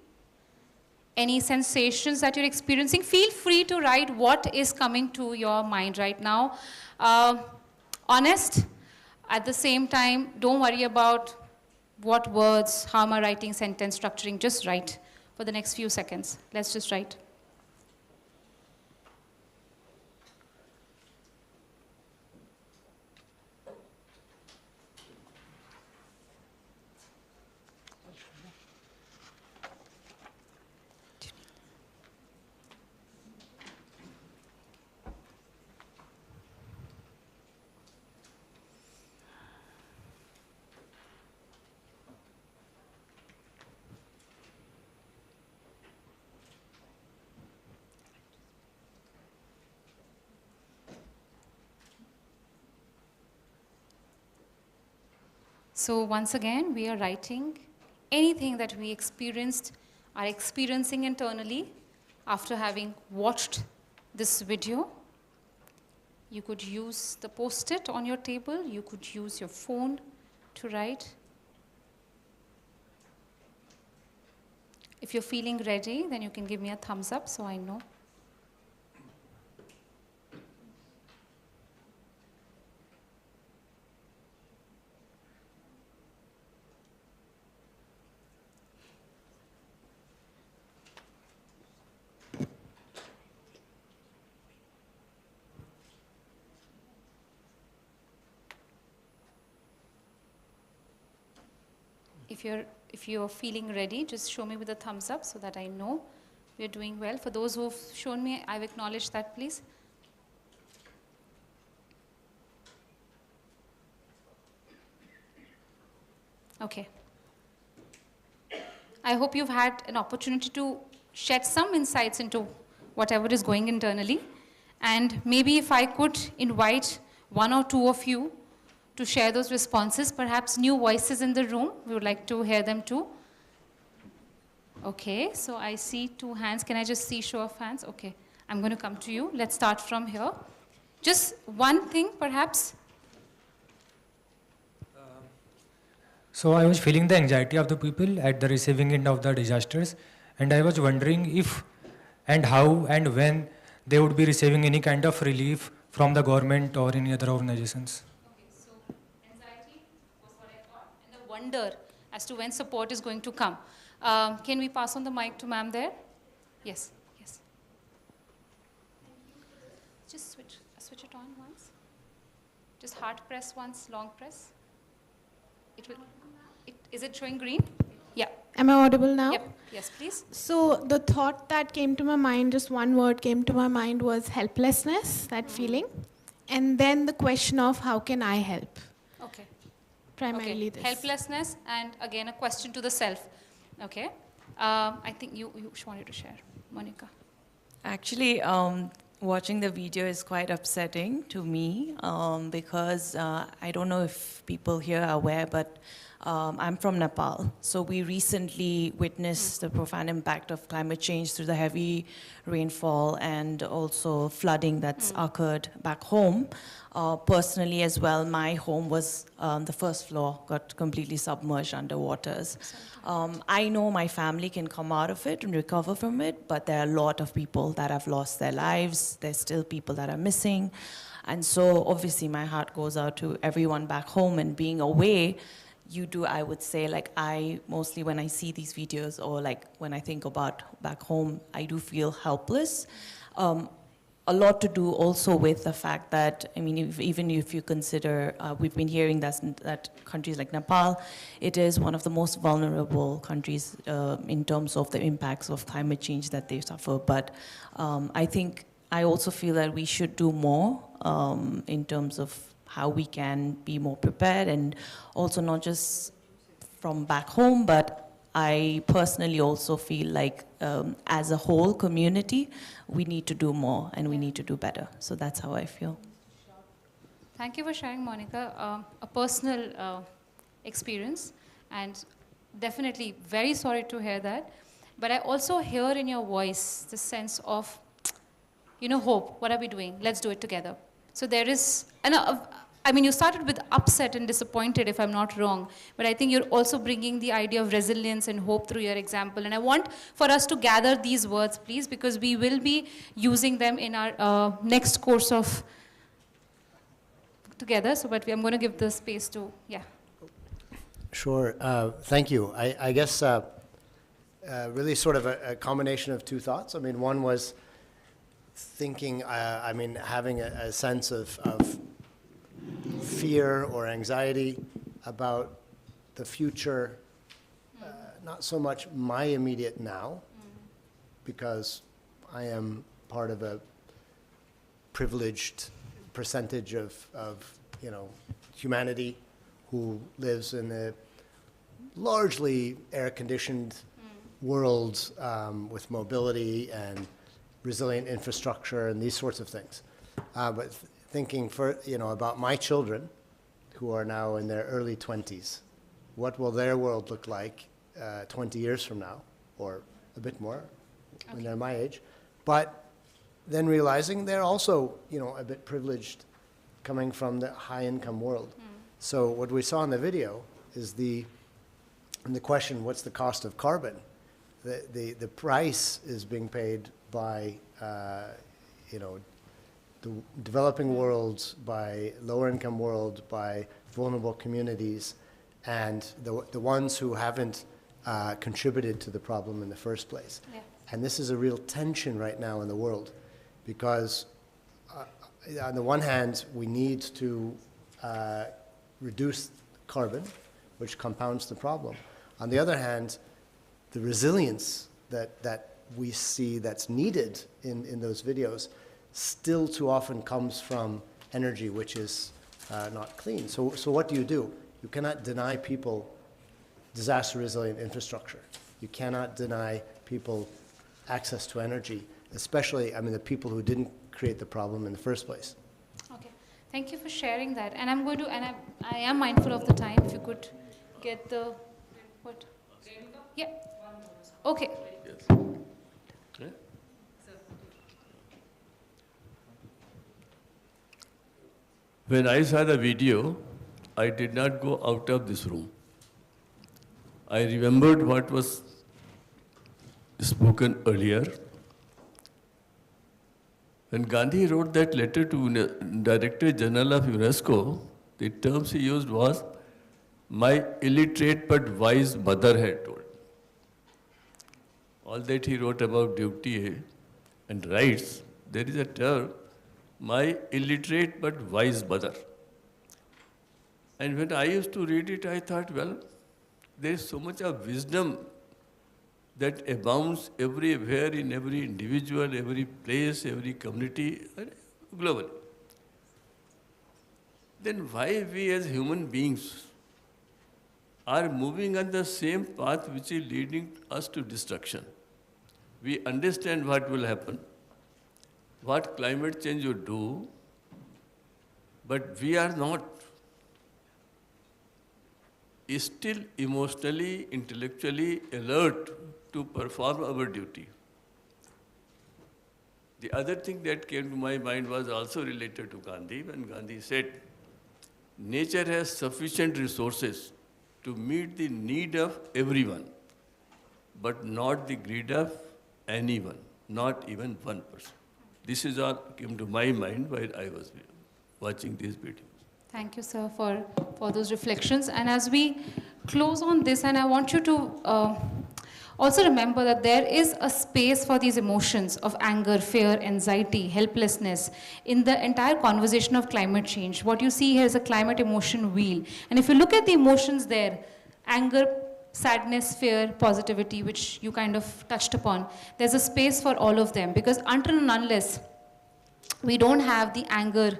Any sensations that you're experiencing? Feel free to write what is coming to your mind right now. Honest, at the same time, don't worry about what words, how am I writing, sentence structuring, just write for the next few seconds. Let's just write. So once again, we are writing anything that we experienced, are experiencing internally after having watched this video. You could use the post-it on your table. You could use your phone to write. If you're feeling ready, then you can give me a thumbs up so I know. If you're feeling ready, just show me with a thumbs up so that I know we're doing well. For those who've shown me, I've acknowledged that, please. Okay. I hope you've had an opportunity to shed some insights into whatever is going internally. And maybe if I could invite one or two of you to share those responses, perhaps new voices in the room, we would like to hear them too. Okay, so I see two hands. Can I just see show of hands? Okay, I'm going to come to you. Let's start from here. Just one thing, perhaps. So I was feeling the anxiety of the people at the receiving end of the disasters, and I was wondering if and how and when they would be receiving any kind of relief from the government or any other organizations. Okay, so anxiety was what I thought, and the wonder as to when support is going to come. Can we pass on the mic to ma'am there? Yes, yes. Just switch it on once. Just hard press once, long press. It will. Is it showing green? Yeah. Am I audible now? Yep. Yes, please. So the thought that came to my mind, just one word came to my mind, was helplessness, that feeling. And then the question of how can I help? Okay. Primarily okay. this. Helplessness, and again a question to the self. Okay. I think you wanted to share, Monica. Actually, watching the video is quite upsetting to me because I don't know if people here are aware, but I'm from Nepal. So we recently witnessed the profound impact of climate change through the heavy rainfall and also flooding that's occurred back home. Personally as well, my home was, the first floor got completely submerged under waters. I know my family can come out of it and recover from it, but there are a lot of people that have lost their lives. There's still people that are missing. And so obviously my heart goes out to everyone back home, and being away, you do, I would say, like I mostly when I see these videos or like when I think about back home, I do feel helpless. A lot to do also with the fact that, I mean, even if you consider, we've been hearing that countries like Nepal, it is one of the most vulnerable countries in terms of the impacts of climate change that they suffer. But I think I also feel that we should do more in terms of how we can be more prepared, and also not just from back home, but I personally also feel like as a whole community, we need to do more and we need to do better. So that's how I feel. Thank you for sharing, Monica. A personal experience, and definitely very sorry to hear that. But I also hear in your voice the sense of, hope. What are we doing? Let's do it together. So there is, I mean, you started with upset and disappointed, if I'm not wrong, but I think you're also bringing the idea of resilience and hope through your example. And I want for us to gather these words, please, because we will be using them in our next course of together. So, but I'm going to give the space to, yeah. Sure. Thank you. I guess really sort of a combination of two thoughts. I mean, one was thinking, having a sense of fear or anxiety about the future, not so much my immediate now, because I am part of a privileged percentage of humanity who lives in a largely air-conditioned world with mobility and resilient infrastructure and these sorts of things. But thinking about my children who are now in their early 20s, what will their world look like 20 years from now, or a bit more when they're my age? But then realizing they're also a bit privileged coming from the high-income world. So what we saw in the video is the question, what's the cost of carbon? The price is being paid by the developing world, by lower income world, by vulnerable communities, and the ones who haven't contributed to the problem in the first place. Yeah. And this is a real tension right now in the world, because on the one hand, we need to reduce carbon, which compounds the problem. On the other hand, the resilience that we see that's needed in those videos still too often comes from energy which is not clean. So what do? You cannot deny people disaster-resilient infrastructure. You cannot deny people access to energy, especially, the people who didn't create the problem in the first place. Okay, thank you for sharing that. And I'm going to, and I am mindful of the time. If you could get the, what? Yeah. Okay. Yes. Yeah. When I saw the video, I did not go out of this room. I remembered what was spoken earlier. When Gandhi wrote that letter to Director General of UNESCO, the terms he used was, "My illiterate but wise mother had told." All that he wrote about duty and rights, there is a term, "My illiterate but wise mother." And when I used to read it, I thought, well, there is so much of wisdom that abounds everywhere in every individual, every place, every community, globally. Then why we as human beings are moving on the same path which is leading us to destruction? We understand what will happen, what climate change will do, but we are not still emotionally, intellectually alert to perform our duty. The other thing that came to my mind was also related to Gandhi, when Gandhi said, nature has sufficient resources to meet the need of everyone, but not the greed of anyone, not even one person. This is all came to my mind while I was watching these videos. Thank you, sir, for those reflections. And as we close on this, and I want you to also remember that there is a space for these emotions of anger, fear, anxiety, helplessness in the entire conversation of climate change. What you see here is a climate emotion wheel. And if you look at the emotions there, anger, sadness, fear, positivity, which you kind of touched upon, there's a space for all of them, because until and unless we don't have the anger,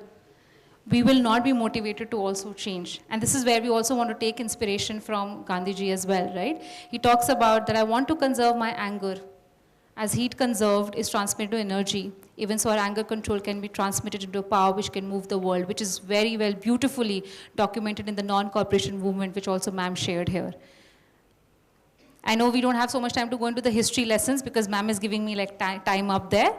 we will not be motivated to also change. And this is where we also want to take inspiration from Gandhiji as well, right? He talks about that I want to conserve my anger. As heat conserved is transmitted to energy, even so our anger control can be transmitted into a power which can move the world, which is very well, beautifully documented in the non-cooperation movement, which also ma'am shared here. I know we don't have so much time to go into the history lessons because ma'am is giving me like time up there.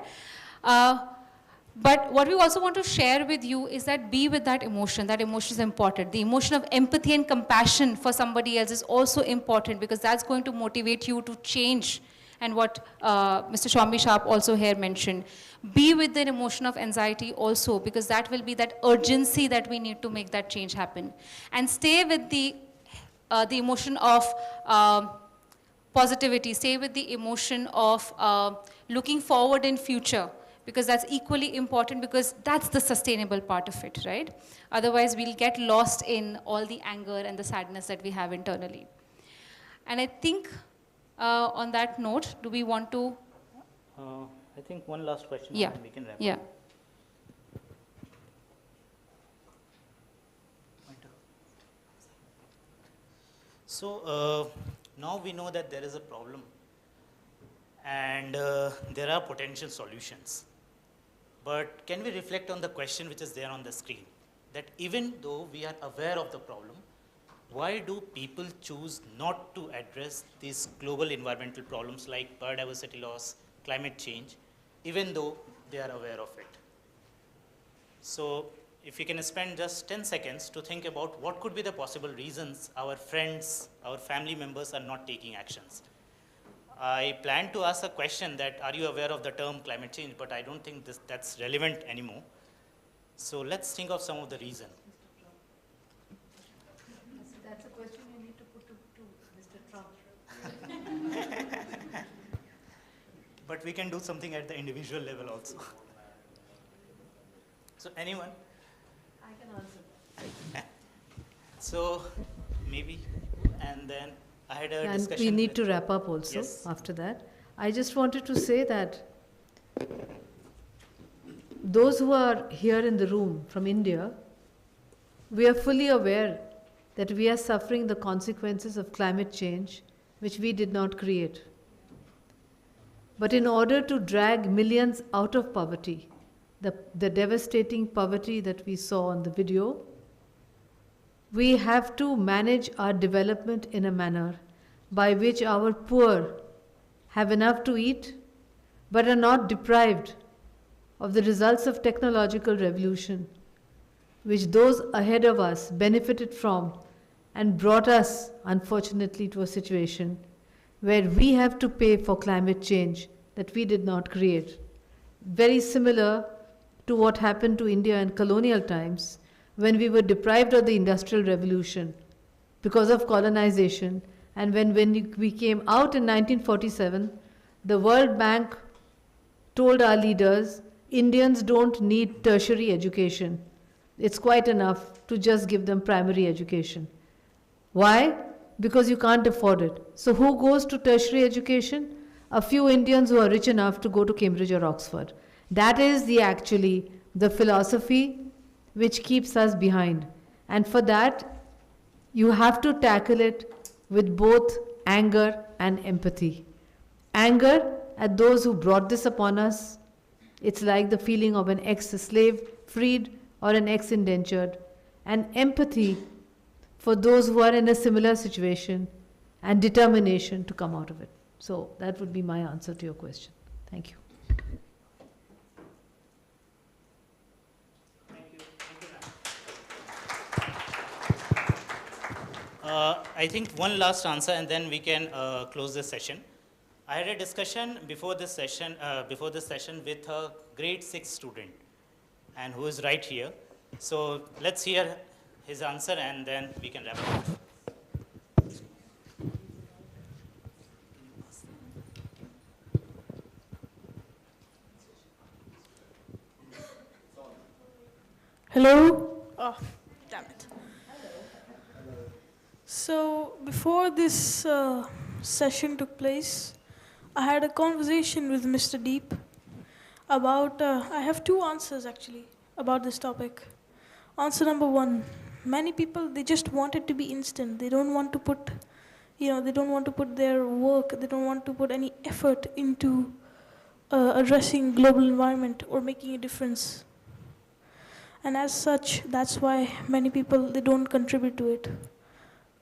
But what we also want to share with you is that be with that emotion. That emotion is important. The emotion of empathy and compassion for somebody else is also important, because that's going to motivate you to change. And what Mr. Shombi Sharp also here mentioned. Be with the emotion of anxiety also, because that will be that urgency that we need to make that change happen. And stay with the emotion of positivity. Stay with the emotion of looking forward in future, because that's equally important, because that's the sustainable part of it, right? Otherwise, we'll get lost in all the anger and the sadness that we have internally. And I think on that note, do we want to? I think one last question, yeah. And we can wrap yeah. up. So now we know that there is a problem, and there are potential solutions. But can we reflect on the question which is there on the screen? That even though we are aware of the problem, why do people choose not to address these global environmental problems like biodiversity loss, climate change, even though they are aware of it? So if you can spend just 10 seconds to think about what could be the possible reasons our friends, our family members are not taking actions. I plan to ask a question that, are you aware of the term climate change? But I don't think that's relevant anymore. So let's think of some of the reasons. That's a question you need to put to Mr. Trump. But we can do something at the individual level also. So anyone? I can answer. So maybe, and then I had a and discussion. we need to wrap up also after that. I just wanted to say that those who are here in the room from India, we are fully aware that we are suffering the consequences of climate change, which we did not create. But in order to drag millions out of poverty, the devastating poverty that we saw on the video, we have to manage our development in a manner by which our poor have enough to eat, but are not deprived of the results of technological revolution, which those ahead of us benefited from and brought us, unfortunately, to a situation where we have to pay for climate change that we did not create. Very similar to what happened to India in colonial times, when we were deprived of the Industrial Revolution because of colonization, and when we came out in 1947, the World Bank told our leaders, Indians don't need tertiary education. It's quite enough to just give them primary education. Why? Because you can't afford it. So who goes to tertiary education? A few Indians who are rich enough to go to Cambridge or Oxford. That is actually the philosophy which keeps us behind. And for that, you have to tackle it with both anger and empathy. Anger at those who brought this upon us. It's like the feeling of an ex-slave freed or an ex-indentured. And empathy for those who are in a similar situation, and determination to come out of it. So that would be my answer to your question. Thank you. I think one last answer, and then we can close this session. I had a discussion before this session with a grade 6 student, and who is right here. So let's hear his answer, and then we can wrap up. Hello? Oh, damn it. So, before this session took place, I had a conversation with Mr. Deep about, I have two answers actually about this topic. Answer number one, many people, they just want it to be instant. They don't want to put, they don't want to put their work, they don't want to put any effort into addressing global environment or making a difference. And as such, that's why many people, they don't contribute to it.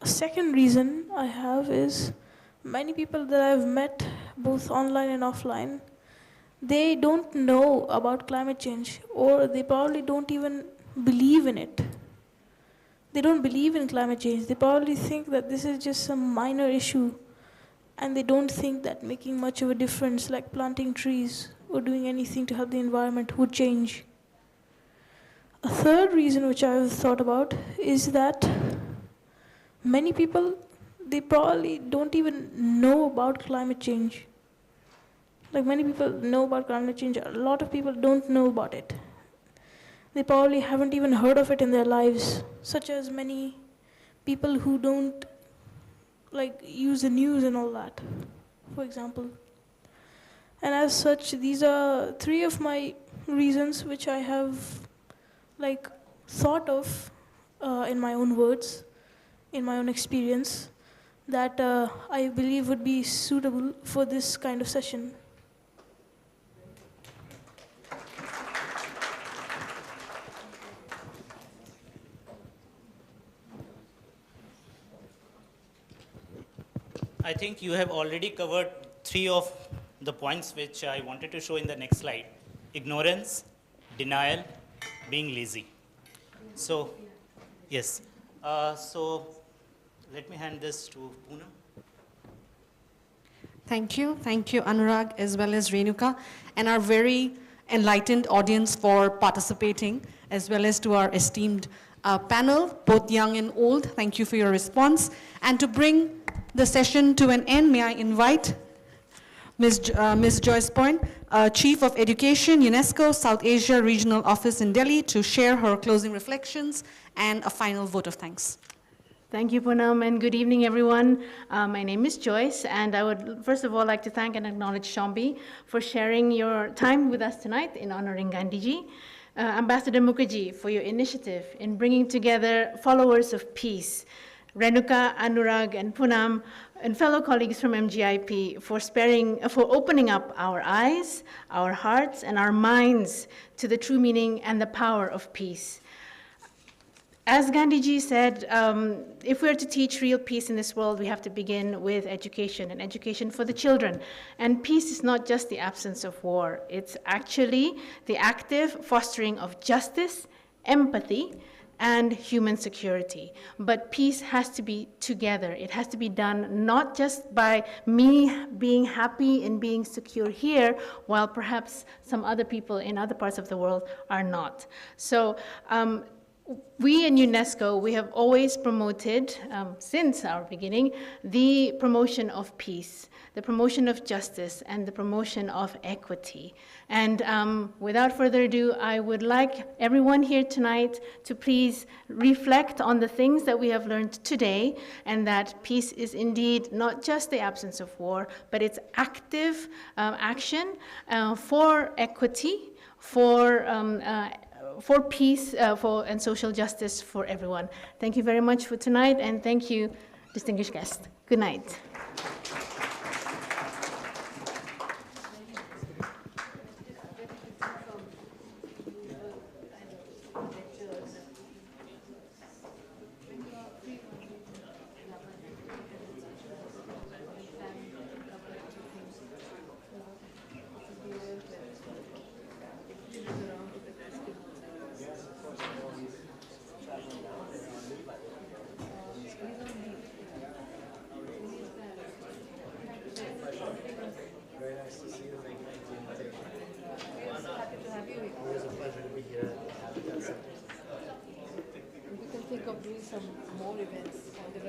A second reason I have is many people that I've met, both online and offline, they don't know about climate change, or they probably don't even believe in it. They don't believe in climate change. They probably think that this is just some minor issue, and they don't think that making much of a difference, like planting trees or doing anything to help the environment, would change. A third reason which I've thought about is that many people, they probably don't even know about climate change. Like, many people know about climate change, a lot of people don't know about it. They probably haven't even heard of it in their lives, such as many people who don't use the news and all that, for example. And as such, these are three of my reasons which I have thought of in my own words, in my own experience, that I believe would be suitable for this kind of session. I think you have already covered three of the points which I wanted to show in the next slide: ignorance, denial, being lazy. So, yes. So, let me hand this to Poonam. Thank you, Anurag, as well as Renuka, and our very enlightened audience for participating, as well as to our esteemed panel, both young and old. Thank you for your response. And to bring the session to an end, may I invite Ms. Joyce Poan, Chief of Education, UNESCO South Asia Regional Office in Delhi, to share her closing reflections and a final vote of thanks. Thank you, Poonam, and good evening, everyone. My name is Joyce, and I would first of all like to thank and acknowledge Shombi for sharing your time with us tonight in honoring Gandhiji. Ambassador Mukherjee, for your initiative in bringing together followers of peace Renuka, Anurag, and Poonam, and fellow colleagues from MGIEP for opening up our eyes, our hearts, and our minds to the true meaning and the power of peace. As Gandhiji said, if we are to teach real peace in this world, we have to begin with education, and education for the children. And peace is not just the absence of war. It's actually the active fostering of justice, empathy, and human security. But peace has to be together. It has to be done not just by me being happy and being secure here, while perhaps some other people in other parts of the world are not. So we in UNESCO, we have always promoted, since our beginning, the promotion of peace, the promotion of justice, and the promotion of equity. And without further ado, I would like everyone here tonight to please reflect on the things that we have learned today, and that peace is indeed not just the absence of war, but it's active action for equity, for peace and social justice for everyone. Thank you very much for tonight, and thank you, distinguished guests. Good night. Think of doing some more events on the